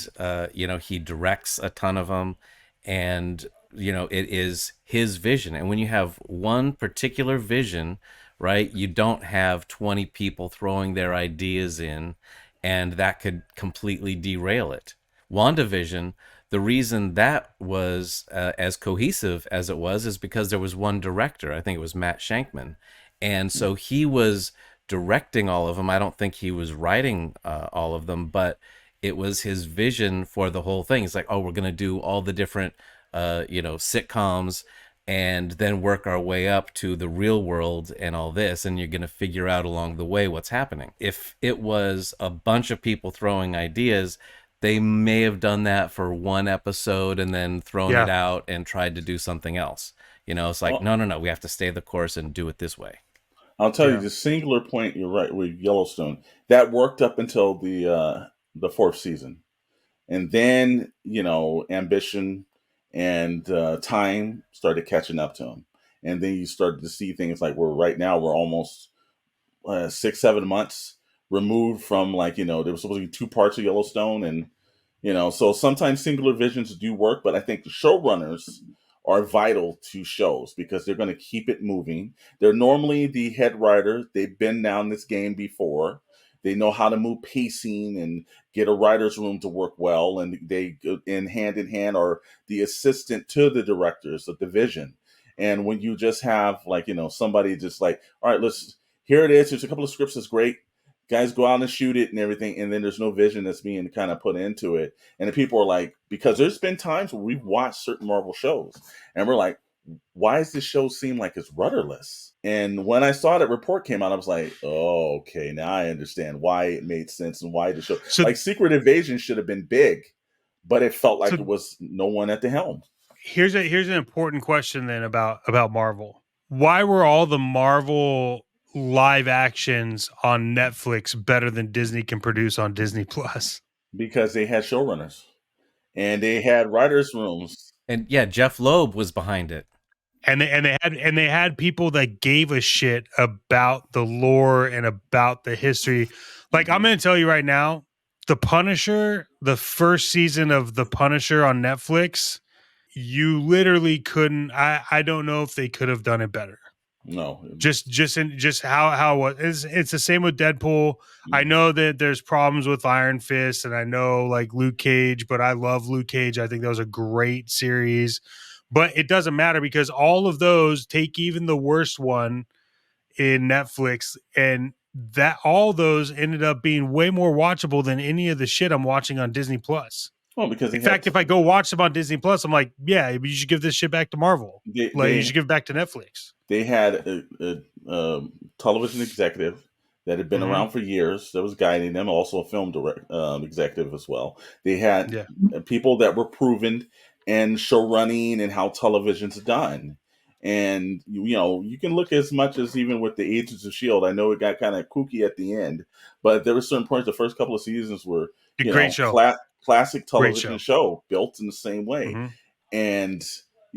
he directs a ton of them. And, it is his vision. And when you have one particular vision, right, you don't have 20 people throwing their ideas in, and that could completely derail it. WandaVision, the reason that was as cohesive as it was is because there was one director. I think it was Matt Shankman. And so he was directing all of them. I don't think he was writing all of them, but it was his vision for the whole thing. It's like, we're going to do all the different, sitcoms and then work our way up to the real world and all this. And you're going to figure out along the way what's happening. If it was a bunch of people throwing ideas, they may have done that for one episode and then thrown it out and tried to do something else. It's like, no, we have to stay the course and do it this way. I'll tell you the singular point. You're right with Yellowstone that worked up until the 4th season, and then ambition and time started catching up to him, and then you started to see things like we're almost 6-7 months removed from there was supposed to be 2 parts of Yellowstone, and so sometimes singular visions do work, but I think the showrunners are vital to shows because they're going to keep it moving. They're normally the head writer. They've been down this game before. They know how to move pacing and get a writer's room to work well. And they, in hand, are the assistant to the directors of the vision. And when you just have somebody just like, all right, here it is. There's a couple of scripts that's great. Guys go out and shoot it and everything, and then there's no vision that's being kind of put into it. And the people are like, because there's been times where we've watched certain Marvel shows, and we're like, why does this show seem like it's rudderless? And when I saw that report came out, I was like, oh, okay, now I understand why it made sense and why the show, Secret Invasion should have been big, but it felt like there was no one at the helm. Here's an important question then about Marvel. Why were all the Marvel live actions on Netflix better than Disney can produce on Disney Plus? Because they had showrunners and they had writers' rooms. And Jeff Loeb was behind it. And they had people that gave a shit about the lore and about the history. Like, I'm going to tell you right now, The Punisher, the first season of The Punisher on Netflix, you literally couldn't. I don't know if they could have done it better. No, just how it was. It's the same with Deadpool. I know that there's problems with Iron Fist, and I know like Luke Cage, but I love Luke Cage. I think that was a great series, but it doesn't matter because all of those, take even the worst one in Netflix, and that all those ended up being way more watchable than any of the shit I'm watching on Disney Plus. Well, because in fact, if I go watch them on Disney Plus, I'm like, yeah, you should give this shit back to Marvel. You should give it back to Netflix. They had a television executive that had been around for years that was guiding them, also a film executive as well. They had people that were proven in show running and how television's done. And, you can look as much as even with the Agents of S.H.I.E.L.D. I know it got kind of kooky at the end, but there were certain points, the first couple of seasons were great show. Classic television show built in the same way. And,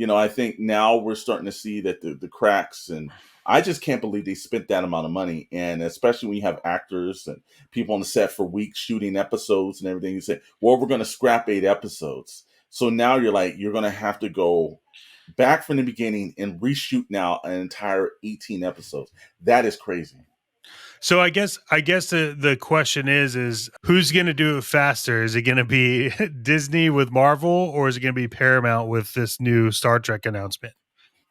I think now we're starting to see that the cracks, and I just can't believe they spent that amount of money. And especially when you have actors and people on the set for weeks shooting episodes and everything, you say, well, we're going to scrap 8 episodes. So now you're going to have to go back from the beginning and reshoot now an entire 18 episodes. That is crazy. So I guess the question is who's going to do it faster? Is it going to be Disney with Marvel, or is it going to be Paramount with this new Star Trek announcement?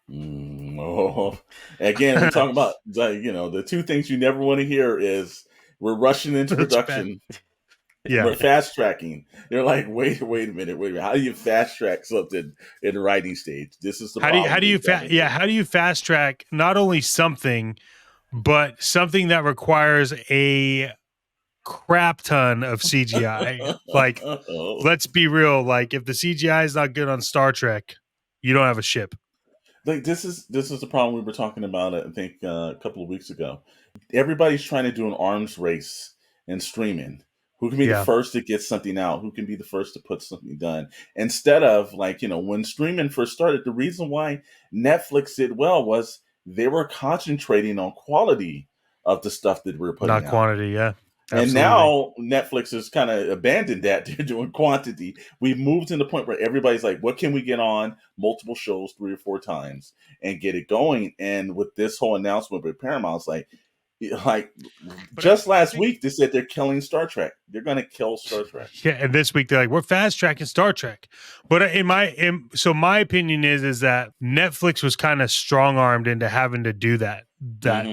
Again, we talk about the two things you never want to hear is we're rushing into production. Yeah, we're fast tracking. They're like, wait a minute. How do you fast track something in the writing stage? This is the problem. How do you fast track not only something, but something that requires a crap ton of CGI? Like, let's be real. Like, if the CGI is not good on Star Trek, you don't have a ship. Like this is the problem we were talking about. I think a couple of weeks ago. Everybody's trying to do an arms race in streaming. Who can be the first to get something out? Who can be the first to put something done? Instead of when streaming first started, the reason why Netflix did well was they were concentrating on quality of the stuff that we're putting out. Not quantity, yeah. Absolutely. And now Netflix has kind of abandoned that. They're doing quantity. We've moved to the point where everybody's like, what can we get on multiple shows 3 or 4 times and get it going? And with this whole announcement with Paramount, it's like just last week, they said they're killing Star Trek. They're going to kill Star Trek. Yeah, and this week they're like, we're fast tracking Star Trek. But so my opinion is that Netflix was kind of strong armed into having to do that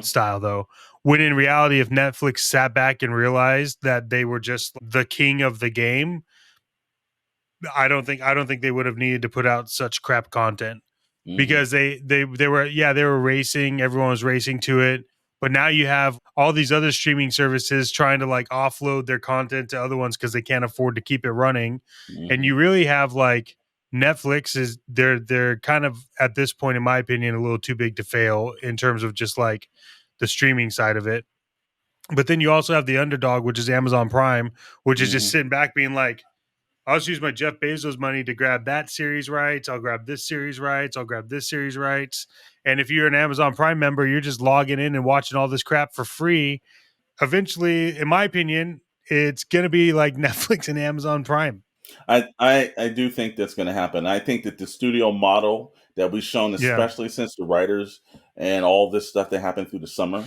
style, though. When in reality, if Netflix sat back and realized that they were just the king of the game, I don't think they would have needed to put out such crap content because they were racing. Everyone was racing to it. But now you have all these other streaming services trying to like offload their content to other ones because they can't afford to keep it running. And you really have like Netflix is they're kind of at this point, in my opinion, a little too big to fail in terms of just like the streaming side of it. But then you also have the underdog, which is Amazon Prime, which is just sitting back being like, I'll just use my Jeff Bezos money to grab that series rights. I'll grab this series rights. I'll grab this series rights. And if you're an Amazon Prime member, you're just logging in and watching all this crap for free. Eventually, in my opinion, it's going to be like Netflix and Amazon Prime. I do think that's going to happen. I think that the studio model that we've shown, especially since the writers and all this stuff that happened through the summer,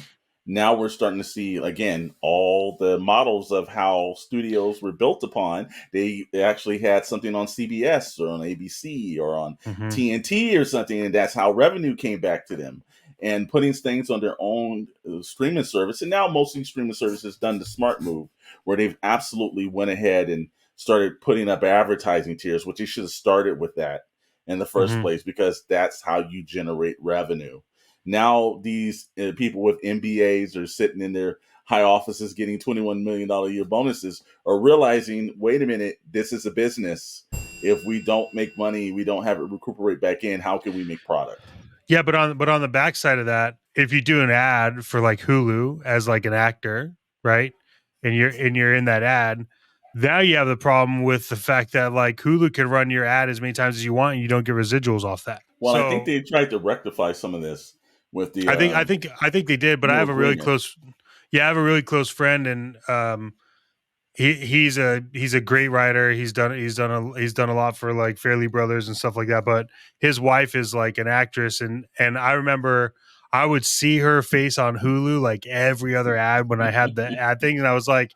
now we're starting to see, again, all the models of how studios were built upon. They actually had something on CBS or on ABC or on TNT or something, and that's how revenue came back to them. And putting things on their own streaming service. And now most of these streaming services done the smart move where they've absolutely went ahead and started putting up advertising tiers, which they should have started with that in the first place, because that's how you generate revenue. Now these people with MBAs are sitting in their high offices getting $21 million a year bonuses are realizing, wait a minute, this is a business. If we don't make money, we don't have it recuperate back in, how can we make product? Yeah, but on the backside of that, if you do an ad for like Hulu as like an actor, right? And you're in that ad, now you have the problem with the fact that like Hulu can run your ad as many times as you want and you don't get residuals off that. Well, I think they tried to rectify some of this with the I think they did, but I have a really close friend, and he's a great writer. He's done a lot for like Fairley Brothers and stuff like that, but his wife is like an actress, and I remember I would see her face on Hulu like every other ad when I had the ad thing, and I was like,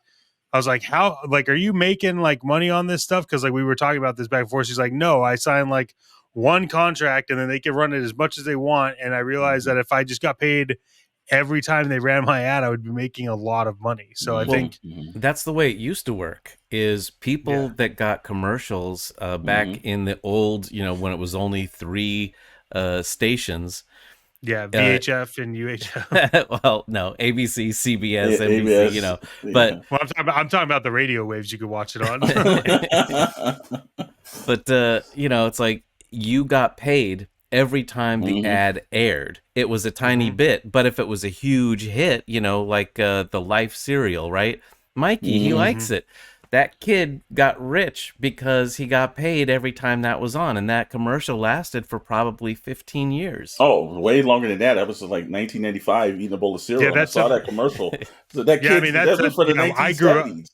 how, like, are you making like money on this stuff? Because like we were talking about this back and forth. She's like, no, I signed like one contract and then they can run it as much as they want. And I realized that if I just got paid every time they ran my ad, I would be making a lot of money. So I think that's the way it used to work, is people that got commercials back in the old, when it was only 3 stations. Yeah, VHF and UHF. Well, no, ABC, CBS, NBC, but well, I'm talking about the radio waves you could watch it on. But it's like you got paid every time the ad aired. It was a tiny bit, but if it was a huge hit, like the Life cereal, right? Mikey, he likes it. That kid got rich because he got paid every time that was on, and that commercial lasted for probably 15 years. Oh, way longer than that. That was like 1995, eating a bowl of cereal. Yeah, I saw that commercial. So that kid, that was for the 1970s.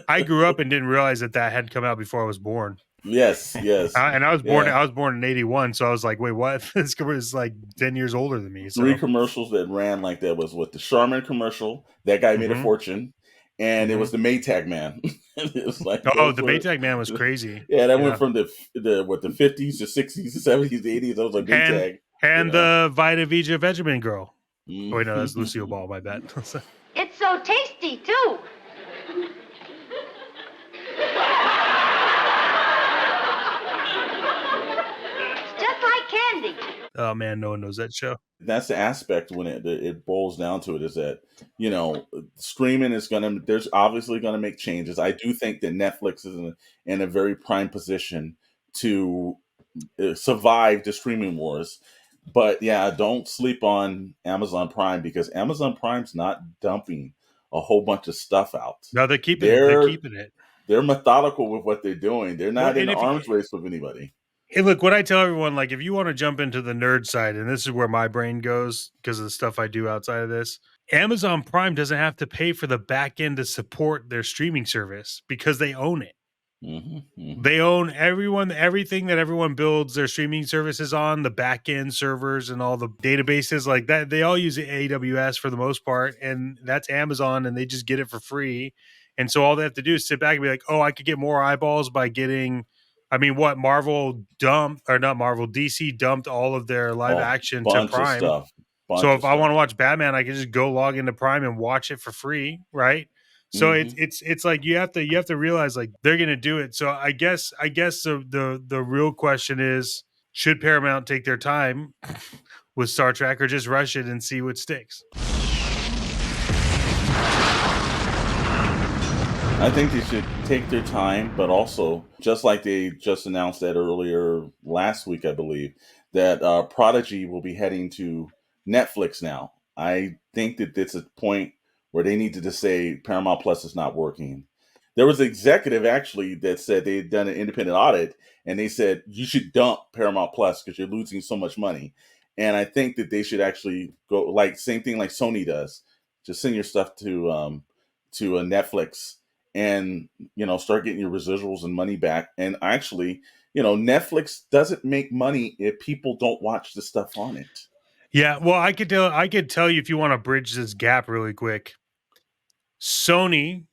I grew up and didn't realize that had come out before I was born. Yes, yes. And I was born in 81, so I was like, wait, what? This was like 10 years older than me. So. 3 commercials that ran like that was the Charmin commercial. That guy made a fortune. And it was the Maytag Man. It was like, the Maytag Man was crazy. Yeah, that went from the 50s to 60s to 70s to 80s. That was like Maytag. And the Vitameatavegamin girl. Oh, wait, no, that's Lucille Ball, my bad. It's so tasty, too. It's just like candy. Oh, man, no one knows that show. That's the aspect when it boils down to it, is that, streaming is there's obviously going to make changes. I do think that Netflix is in a very prime position to survive the streaming wars. But yeah, don't sleep on Amazon Prime, because Amazon Prime's not dumping a whole bunch of stuff out. No, they're keeping it. They're methodical with what they're doing. They're not in an arms race with anybody. Hey, look, what I tell everyone, like, if you want to jump into the nerd side, and this is where my brain goes because of the stuff I do outside of this, Amazon Prime doesn't have to pay for the back end to support their streaming service because they own it. They own everything that everyone builds their streaming services on, the back end servers and all the databases like that. They all use AWS for the most part, and that's Amazon, and they just get it for free. And so all they have to do is sit back and be like, oh, I could get more eyeballs by getting, DC dumped all of their live action to Prime. So if I want to watch Batman, I can just go log into Prime and watch it for free, right? So it's like you have to realize, like, they're gonna do it. So I guess the real question is, should Paramount take their time with Star Trek or just rush it and see what sticks? I think they should take their time, but also, just like they just announced that earlier last week, I believe, that Prodigy will be heading to Netflix now. I think that it's a point where they needed to say Paramount Plus is not working. There was an executive actually that said they had done an independent audit, and they said you should dump Paramount Plus because you're losing so much money. And I think that they should actually go, like, same thing like Sony does, just send your stuff to a Netflix, and start getting your residuals and money back. And actually, Netflix doesn't make money if people don't watch the stuff on it. Yeah, well, I could tell you, if you want to bridge this gap really quick, Sony,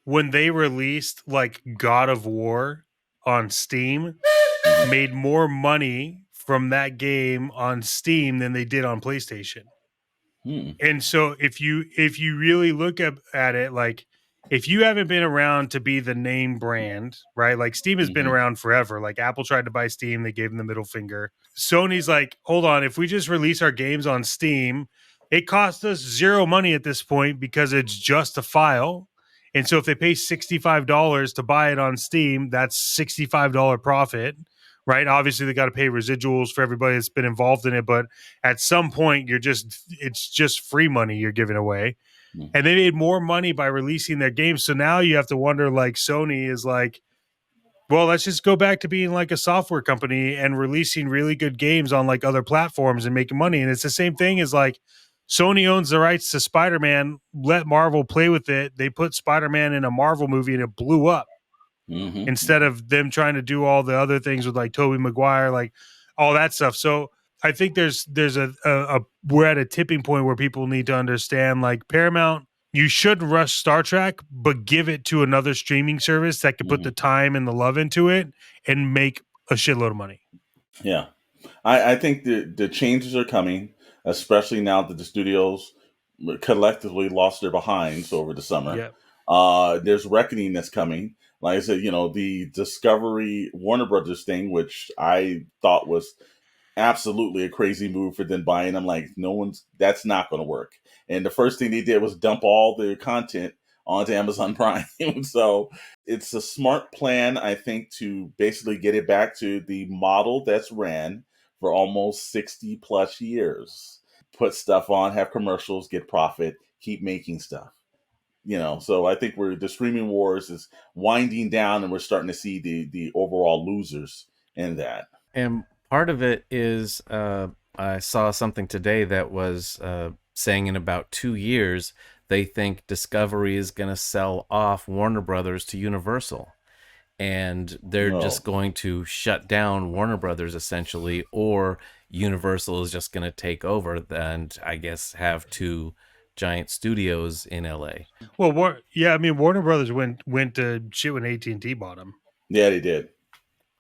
when they released like God of War on Steam, made more money from that game on Steam than they did on PlayStation. And so if you really look at it, like, if you haven't been around to be the name brand, right? Like, Steam has been around forever. Like, Apple tried to buy Steam, they gave them the middle finger. Sony's like, hold on, if we just release our games on Steam, it costs us zero money at this point because it's just a file. And so if they pay $65 to buy it on Steam, that's $65 profit, right? Obviously, they got to pay residuals for everybody that's been involved in it, but at some point, it's just free money you're giving away. And they made more money by releasing their games. So now you have to wonder, like, Sony is like, well, let's just go back to being like a software company and releasing really good games on like other platforms and making money. And it's the same thing as, like, Sony owns the rights to Spider-Man. Let Marvel play with it. They put Spider-Man in a Marvel movie and it blew up. Instead of them trying to do all the other things with, like, Tobey Maguire, like all that stuff. So I think there's a we're at a tipping point where people need to understand, like, Paramount, you shouldn't rush Star Trek, but give it to another streaming service that could put the time and the love into it and make a shitload of money. Yeah. I think the changes are coming, especially now that the studios collectively lost their behinds over the summer. Yeah. There's reckoning that's coming. Like I said, the Discovery Warner Brothers thing, which I thought was absolutely a crazy move for them buying. I'm like, that's not going to work. And the first thing they did was dump all their content onto Amazon Prime. So it's a smart plan, I think, to basically get it back to the model that's ran for almost 60 plus years. Put stuff on, have commercials, get profit, keep making stuff. So I think the streaming wars is winding down, and we're starting to see the overall losers in that. And part of it is, I saw something today that was saying in about 2 years, they think Discovery is going to sell off Warner Brothers to Universal. and they're just going to shut down Warner Brothers essentially, or Universal is just going to take over and I guess have two giant studios in LA. Well, Warner Brothers went to shit when AT&T bought them. Yeah, they did.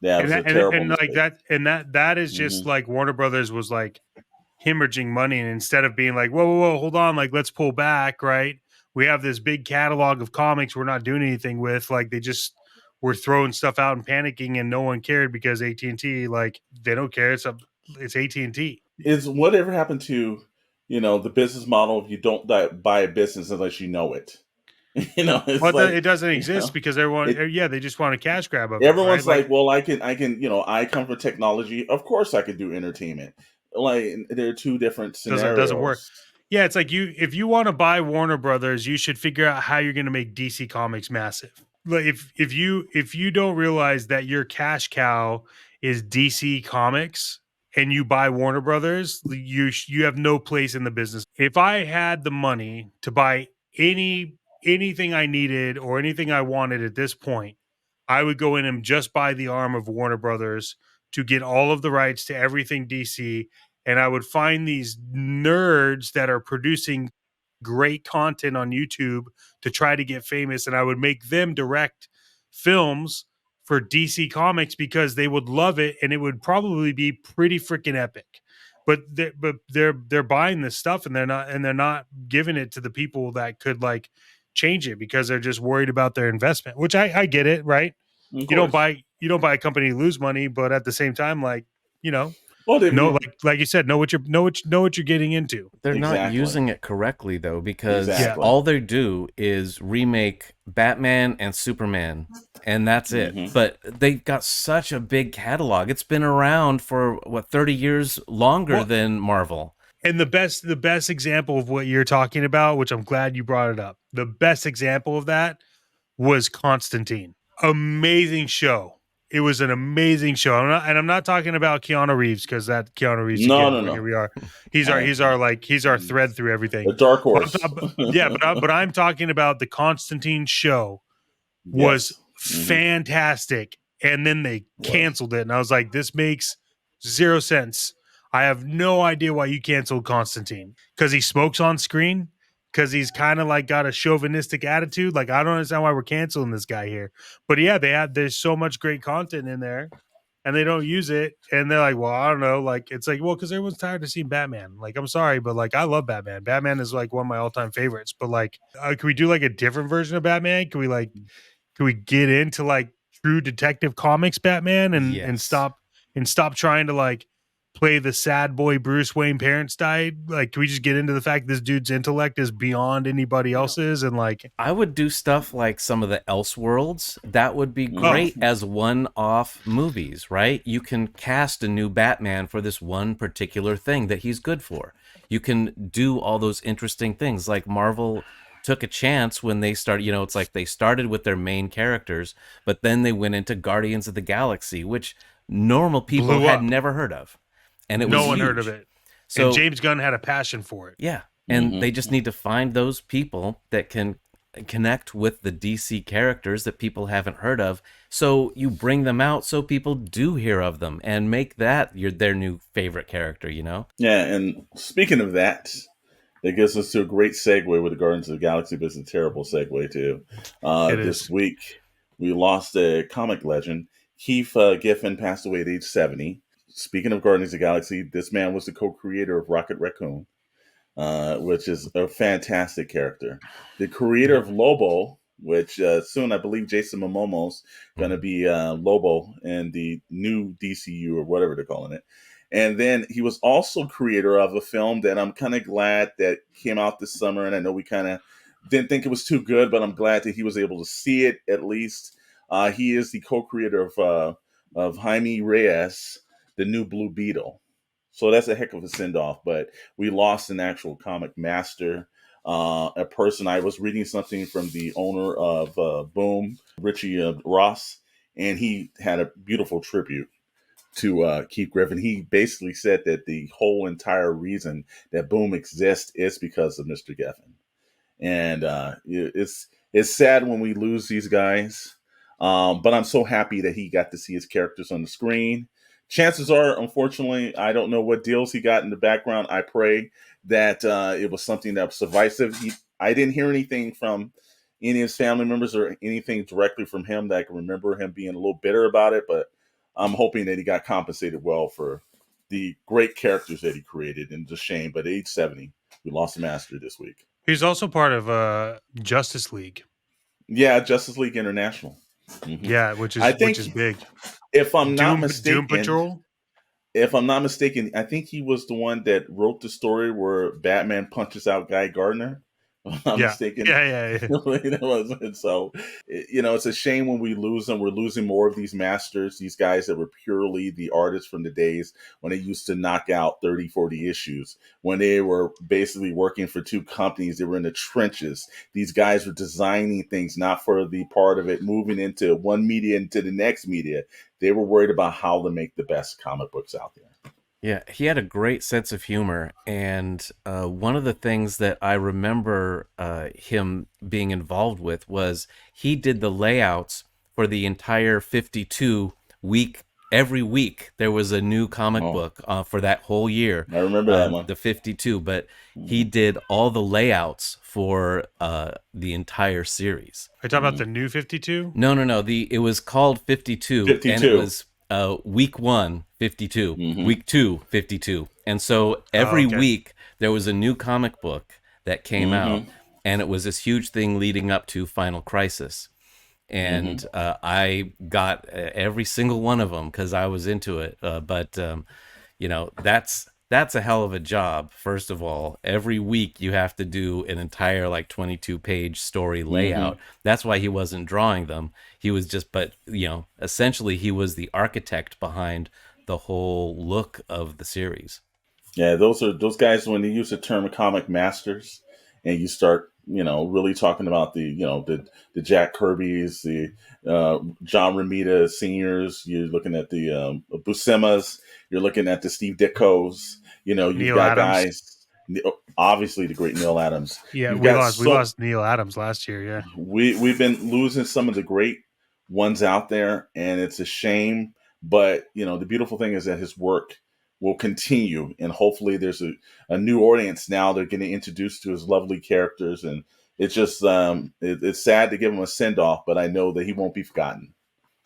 Yeah, it was a terrible mistake. That is just like Warner Brothers was like hemorrhaging money, and instead of being like, whoa, hold on, like let's pull back, right? We have this big catalog of comics we're not doing anything with. Like they just were throwing stuff out and panicking, and no one cared because AT&T, like they don't care. It's AT&T. Is whatever happened to, the business model if you don't buy a business unless you know it? It doesn't exist because everyone, they just want a cash grab of everyone's it. Right? well, I can, I come from technology. Of course I could do entertainment. Like there are two different scenarios. Doesn't work. Yeah, it's like if you want to buy Warner Brothers, you should figure out how you're going to make DC Comics massive. Like if you don't realize that your cash cow is DC Comics and you buy Warner Brothers, you have no place in the business. If I had the money to buy anything I needed or anything I wanted at this point, I would go in and just buy the arm of Warner Brothers to get all of the rights to everything DC. And I would find these nerds that are producing great content on YouTube to try to get famous. And I would make them direct films for DC Comics because they would love it. And it would probably be pretty freaking epic. But they're buying this stuff and they're not giving it to the people that could like change it because they're just worried about their investment, which I get it. Right. You don't buy a company to lose money, but at the same time, like, like you said, know what you're getting into. They're not using it correctly though, because all they do is remake Batman and Superman, and that's it. But they've got such a big catalog. It's been around for 30 years longer than Marvel. And the best example of what you're talking about, which I'm glad you brought it up, the best example of that was Constantine. Amazing show. It was an amazing show. I'm not talking about Keanu Reeves because that Keanu Reeves. No. Here we are. He's our thread through everything. The dark horse. But I'm talking about the Constantine show was fantastic, and then they canceled it, and I was like, this makes zero sense. I have no idea why you canceled Constantine because he smokes on screen. Because he's kind of like got a chauvinistic attitude. Like, I don't understand why we're canceling this guy here. But yeah, there's so much great content in there and they don't use it. And they're like, well, I don't know. Like, it's like, well, because everyone's tired of seeing Batman. Like, I'm sorry, but like, I love Batman. Batman is like one of my all-time favorites. But like, can we do like a different version of Batman? Can we get into like true Detective Comics Batman and stop trying to like play the sad boy Bruce Wayne parents died? Like, can we just get into the fact this dude's intellect is beyond anybody else's? And like, I would do stuff like some of the Elseworlds. That would be great as one-off movies, right? You can cast a new Batman for this one particular thing that he's good for. You can do all those interesting things. Like Marvel took a chance when they started, it's like they started with their main characters, but then they went into Guardians of the Galaxy, which normal people had never heard of. And no one heard of it. So and James Gunn had a passion for it. Yeah. And they just need to find those people that can connect with the DC characters that people haven't heard of. So you bring them out so people do hear of them and make that their new favorite character, Yeah. And speaking of that gives us to a great segue with the Guardians of the Galaxy, but it's a terrible segue too. This week, we lost a comic legend. Keith Giffen passed away at age 70. Speaking of Guardians of the Galaxy, this man was the co-creator of Rocket Raccoon, which is a fantastic character. The creator of Lobo, which soon I believe Jason Momoa's going to be Lobo in the new DCU or whatever they're calling it. And then he was also creator of a film that I'm kind of glad that came out this summer. And I know we kind of didn't think it was too good, but I'm glad that he was able to see it at least. He is the co-creator of Jaime Reyes, the new Blue Beetle. So that's a heck of a send-off, but we lost an actual comic master, a person. I was reading something from the owner of Boom, Richie Ross, and he had a beautiful tribute to Keith Giffen. He basically said that the whole entire reason that Boom exists is because of Mr. Giffen. And it's sad when we lose these guys. But I'm so happy that he got to see his characters on the screen. Chances are, unfortunately, I don't know what deals he got in the background. I pray that it was something that was divisive. I didn't hear anything from any of his family members or anything directly from him that I can remember him being a little bitter about it. But I'm hoping that he got compensated well for the great characters that he created. And it's a shame, but at age 70, we lost a master this week. He's also part of Justice League. Yeah, Justice League International. Mm-hmm. Yeah, which is big. If I'm not mistaken, Doom Patrol. If I'm not mistaken, I think he was the one that wrote the story where Batman punches out Guy Gardner. If I'm not mistaken. Yeah. So, it's a shame when we lose them. We're losing more of these masters, these guys that were purely the artists from the days when they used to knock out 30, 40 issues, when they were basically working for two companies. They were in the trenches. These guys were designing things, not for the part of it moving into one media into the next media. They were worried about how to make the best comic books out there. Yeah, he had a great sense of humor, and one of the things that I remember him being involved with was he did the layouts for the entire 52 week. Every week there was a new comic book for that whole year. I remember that one. The 52, but he did all the layouts for the entire series. Are you talking about the new 52? No. It was called 52, 52. and it was week 1, 52, week 2, 52. And so every week there was a new comic book that came out, and it was this huge thing leading up to Final Crisis. And I got every single one of them because I was into it. But that's a hell of a job. First of all, every week you have to do an entire 22-page story layout. That's why he wasn't drawing them. He was just, essentially he was the architect behind the whole look of the series. Yeah, those guys when they use the term comic masters, and you start really talking about the Jack Kirby's, the John Romita seniors. You're looking at the Buscema's. You're looking at the Steve Ditko's. You've Neil got Adams. Guys. Obviously, the great Neil Adams. Yeah, we lost Neil Adams last year. Yeah, we've been losing some of the great ones out there, and it's a shame. But the beautiful thing is that his work will continue, and hopefully there's a new audience now. They're getting introduced to his lovely characters, and it's just it's sad to give him a send off, but I know that he won't be forgotten.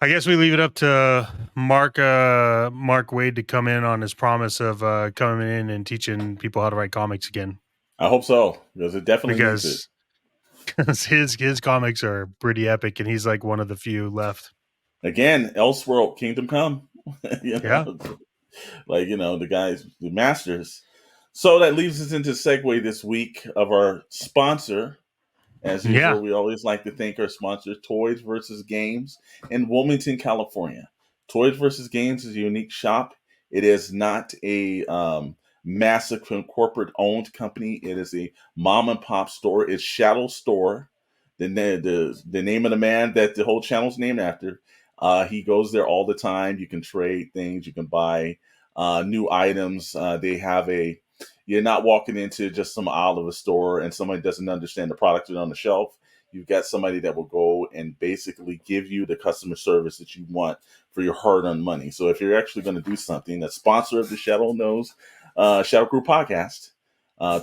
I guess we leave it up to Mark Waid to come in on his promise of coming in and teaching people how to write comics again. I hope so, because it definitely needs it. Because his comics are pretty epic, and he's one of the few left. Again, Elseworld, Kingdom Come. Yeah. The guys, the masters. So that leaves us into segue this week of our sponsor. As usual, we always like to thank our sponsor, Toys vs. Games in Wilmington, California. Toys vs. Games is a unique shop. It is not a massive corporate-owned company. It is a mom-and-pop store. It's Shadowe Store, the name of the man that the whole channel's named after. He goes there all the time. You can trade things. You can buy new items. They have you're not walking into just some aisle of a store and somebody doesn't understand the products that are on the shelf. You've got somebody that will go and basically give you the customer service that you want for your hard-earned money. So if you're actually going to do something, that sponsor of the Shadowe knows, Shadowe Crew Podcast,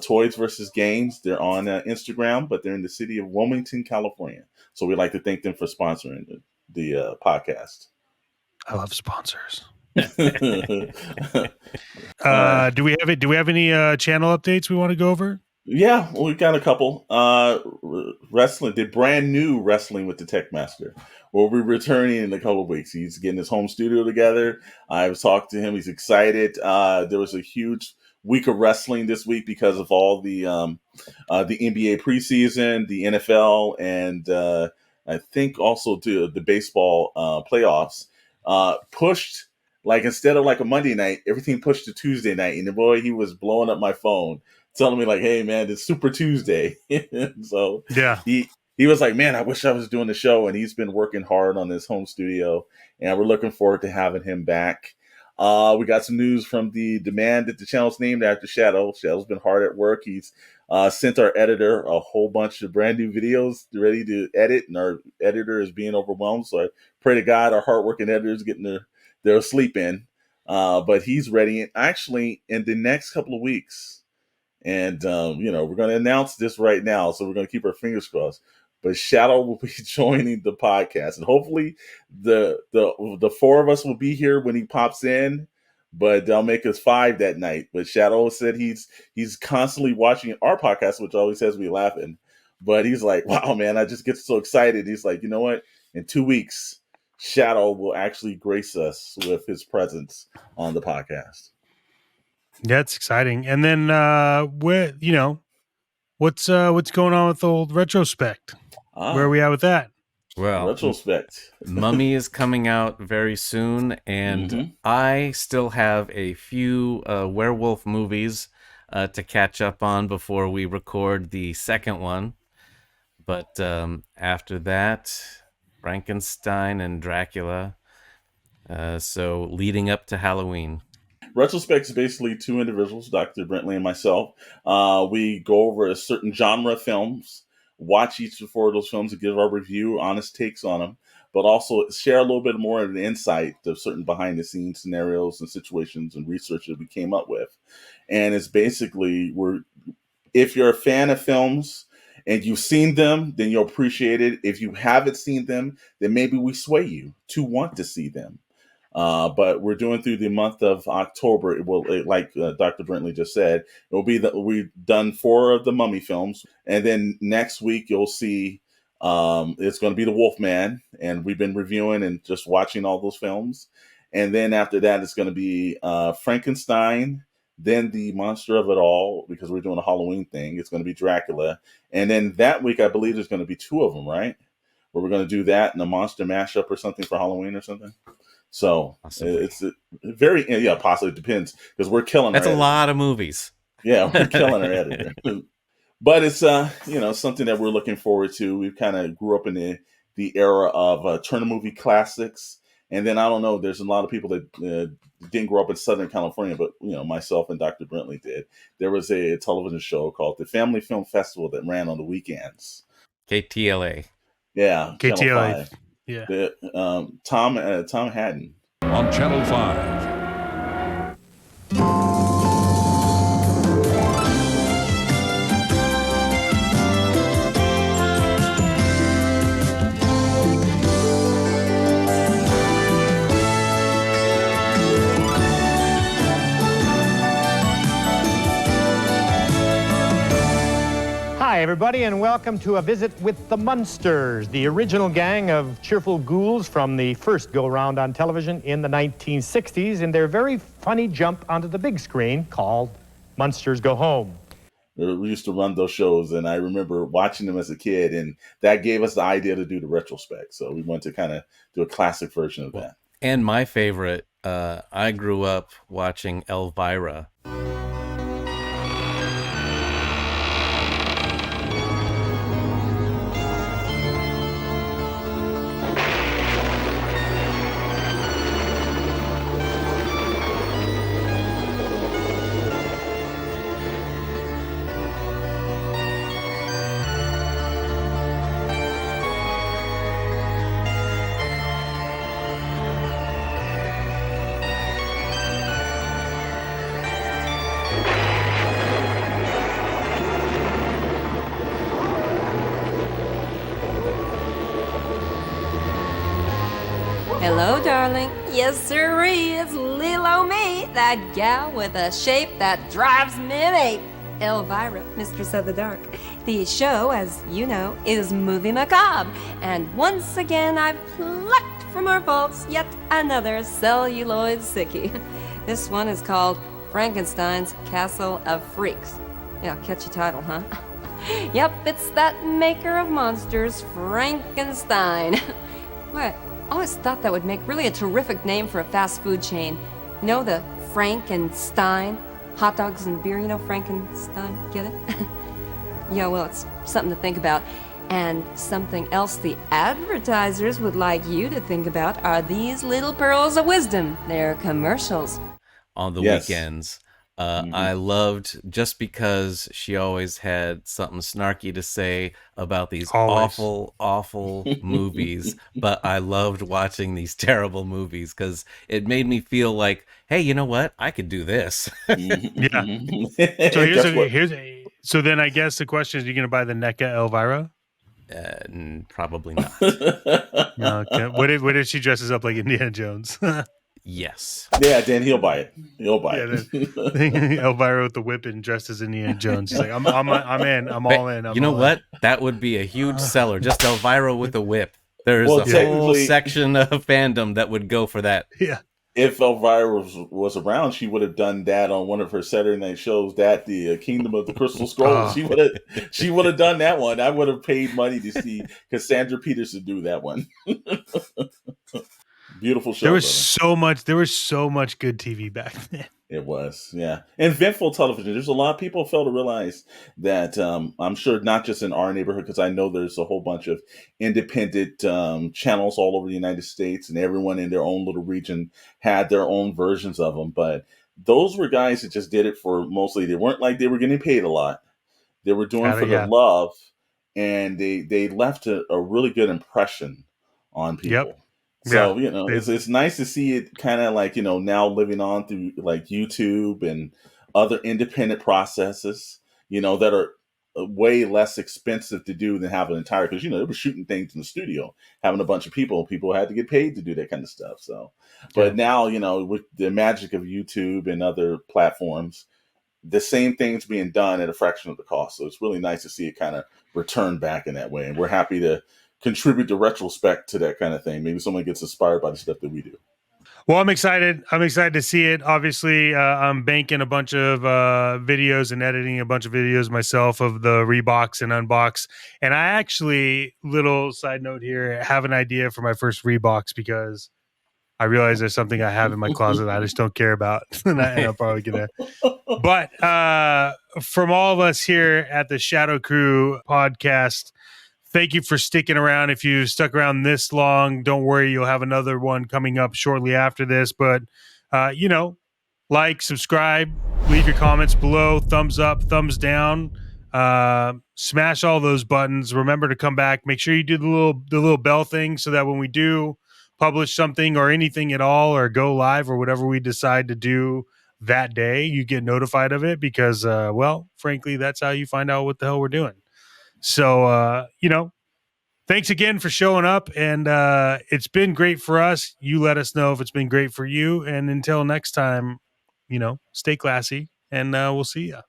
Toys vs. Games. They're on Instagram, but they're in the city of Wilmington, California. So we'd like to thank them for sponsoring the podcast. I love sponsors. Do we have any channel updates we want to go over? Yeah, we've got a couple. Wrestling, the brand new Wrestling with the Tech Master will be returning in a couple of weeks. He's getting his home studio together. I've talked to him. He's excited. There was a huge week of wrestling this week because of all the NBA preseason, the NFL, and I think also the baseball playoffs pushed. Instead of a Monday night, everything pushed to Tuesday night. And the boy, he was blowing up my phone, telling me hey, man, it's Super Tuesday. So yeah, he was like, man, I wish I was doing the show. And he's been working hard on his home studio. And we're looking forward to having him back. We got some news from the demand that the channel's named after Shadowe. Shadowe's been hard at work. He's sent our editor a whole bunch of brand new videos ready to edit, and our editor is being overwhelmed. So I pray to God our hardworking editors getting their sleep in. But he's ready, actually, in the next couple of weeks. And, we're going to announce this right now, so we're going to keep our fingers crossed. But Shadowe will be joining the podcast, and hopefully the four of us will be here when he pops in. But they'll make us 5 that night. But Shadowe said he's constantly watching our podcast, which always has me laughing. But he's like, "Wow, man, I just get so excited." He's like, "You know what? In 2 weeks, Shadowe will actually grace us with his presence on the podcast." Yeah, it's exciting. And then what's going on with old retrospect? Where are we at with that? Well, retrospect. Mummy is coming out very soon, and I still have a few werewolf movies to catch up on before we record the second one. But after that, Frankenstein and Dracula. So leading up to Halloween. Retrospect is basically 2 individuals, Dr. Brentley and myself. We go over a certain genre of films, watch each of 4 of those films and give our review, honest takes on them, but also share a little bit more of the insight of certain behind-the-scenes scenarios and situations and research that we came up with. And it's basically, if you're a fan of films and you've seen them, then you'll appreciate it. If you haven't seen them, then maybe we sway you to want to see them. But we're doing through the month of October. It will, like Dr. Brentley just said, it will be we've done 4 of the Mummy films, and then next week you'll see it's going to be the Wolfman, and we've been reviewing and just watching all those films. And then after that, it's going to be Frankenstein, then the monster of it all, because we're doing a Halloween thing. It's going to be Dracula, and then that week I believe there's going to be 2 of them, right? Where we're going to do that and a monster mashup or something for Halloween or something. So possibly. It's very, possibly depends, because we're killing. That's a lot of movies. Yeah, we're killing our editor. But it's something that we're looking forward to. We kind of grew up in the era of Turner movie classics, and then I don't know. There's a lot of people that didn't grow up in Southern California, but myself and Dr. Brentley did. There was a television show called the Family Film Festival that ran on the weekends. KTLA. Yeah, KTLA. Yeah. Tom Haddon. On Channel 5. Hi, everybody, and welcome to a visit with the Munsters, the original gang of cheerful ghouls from the first go-round on television in the 1960s, and their very funny jump onto the big screen called Munsters Go Home. We used to run those shows, and I remember watching them as a kid, and that gave us the idea to do the retrospect. So we wanted to kind of do a classic version of that. And my favorite, I grew up watching Elvira. Hello, darling. Yes, sirree, it's Lilo me, that gal with a shape that drives men ape. Elvira, Mistress of the Dark. The show, as you know, is Movie Macabre, and once again I've plucked from our vaults yet another celluloid sickie. This one is called Frankenstein's Castle of Freaks. Yeah, catchy title, huh? Yep, it's that maker of monsters, Frankenstein. What? I always thought that would make really a terrific name for a fast food chain. You know, the Frank and Stein? Hot dogs and beer, Frankenstein, get it? Yeah, well, it's something to think about. And something else the advertisers would like you to think about are these little pearls of wisdom. They're commercials. On the weekends. I loved, just because she always had something snarky to say about these awful movies, but I loved watching these terrible movies because it made me feel like, hey, you know what? I could do this. Yeah. So then I guess the question is, are you going to buy the NECA Elvira? Probably not. No, okay. What if she dresses up like Indiana Jones? Yes. Yeah, then he'll buy it. He'll buy it. Elvira with the whip and dressed as Indiana Jones. She's like, I'm in. I'm all in. You know what? That would be a huge seller. Just Elvira with a whip. There's a whole section of fandom that would go for that. Yeah. If Elvira was around, she would have done that on one of her Saturday night shows. That the Kingdom of the Crystal Scrolls. She would have done that one. I would have paid money to see Cassandra Peterson do that one. Beautiful show. There was so much good TV back then. It was, yeah. And eventful television. There's a lot of people fail to realize that, I'm sure not just in our neighborhood, because I know there's a whole bunch of independent channels all over the United States, and everyone in their own little region had their own versions of them. But those were guys that just did it for mostly, they weren't like they were getting paid a lot. They were doing it for the love, and they left a really good impression on people. Yep. So, it's nice to see it kind of like, now living on through like YouTube and other independent processes, that are way less expensive to do than have an entire, because, they were shooting things in the studio, having a bunch of people had to get paid to do that kind of stuff. So, but now, with the magic of YouTube and other platforms, the same thing's being done at a fraction of the cost. So it's really nice to see it kind of return back in that way. And we're happy to contribute the retrospect to that kind of thing. Maybe someone gets inspired by the stuff that we do. Well, I'm excited. I'm excited to see it. Obviously, I'm banking a bunch of videos and editing a bunch of videos myself of the Reeboks and Unbox. And I actually, little side note here, have an idea for my first Reeboks, because I realize there's something I have in my closet that I just don't care about. and I'm probably going to. But from all of us here at the Shadow Crew podcast, thank you for sticking around. If you stuck around this long, don't worry, you'll have another one coming up shortly after this. But, like, subscribe, leave your comments below, thumbs up, thumbs down, smash all those buttons. Remember to come back. Make sure you do the little bell thing so that when we do publish something or anything at all, or go live or whatever we decide to do that day, you get notified of it, because, frankly, that's how you find out what the hell we're doing. So, thanks again for showing up, and it's been great for us. You let us know if it's been great for you. And until next time, stay classy, and we'll see ya.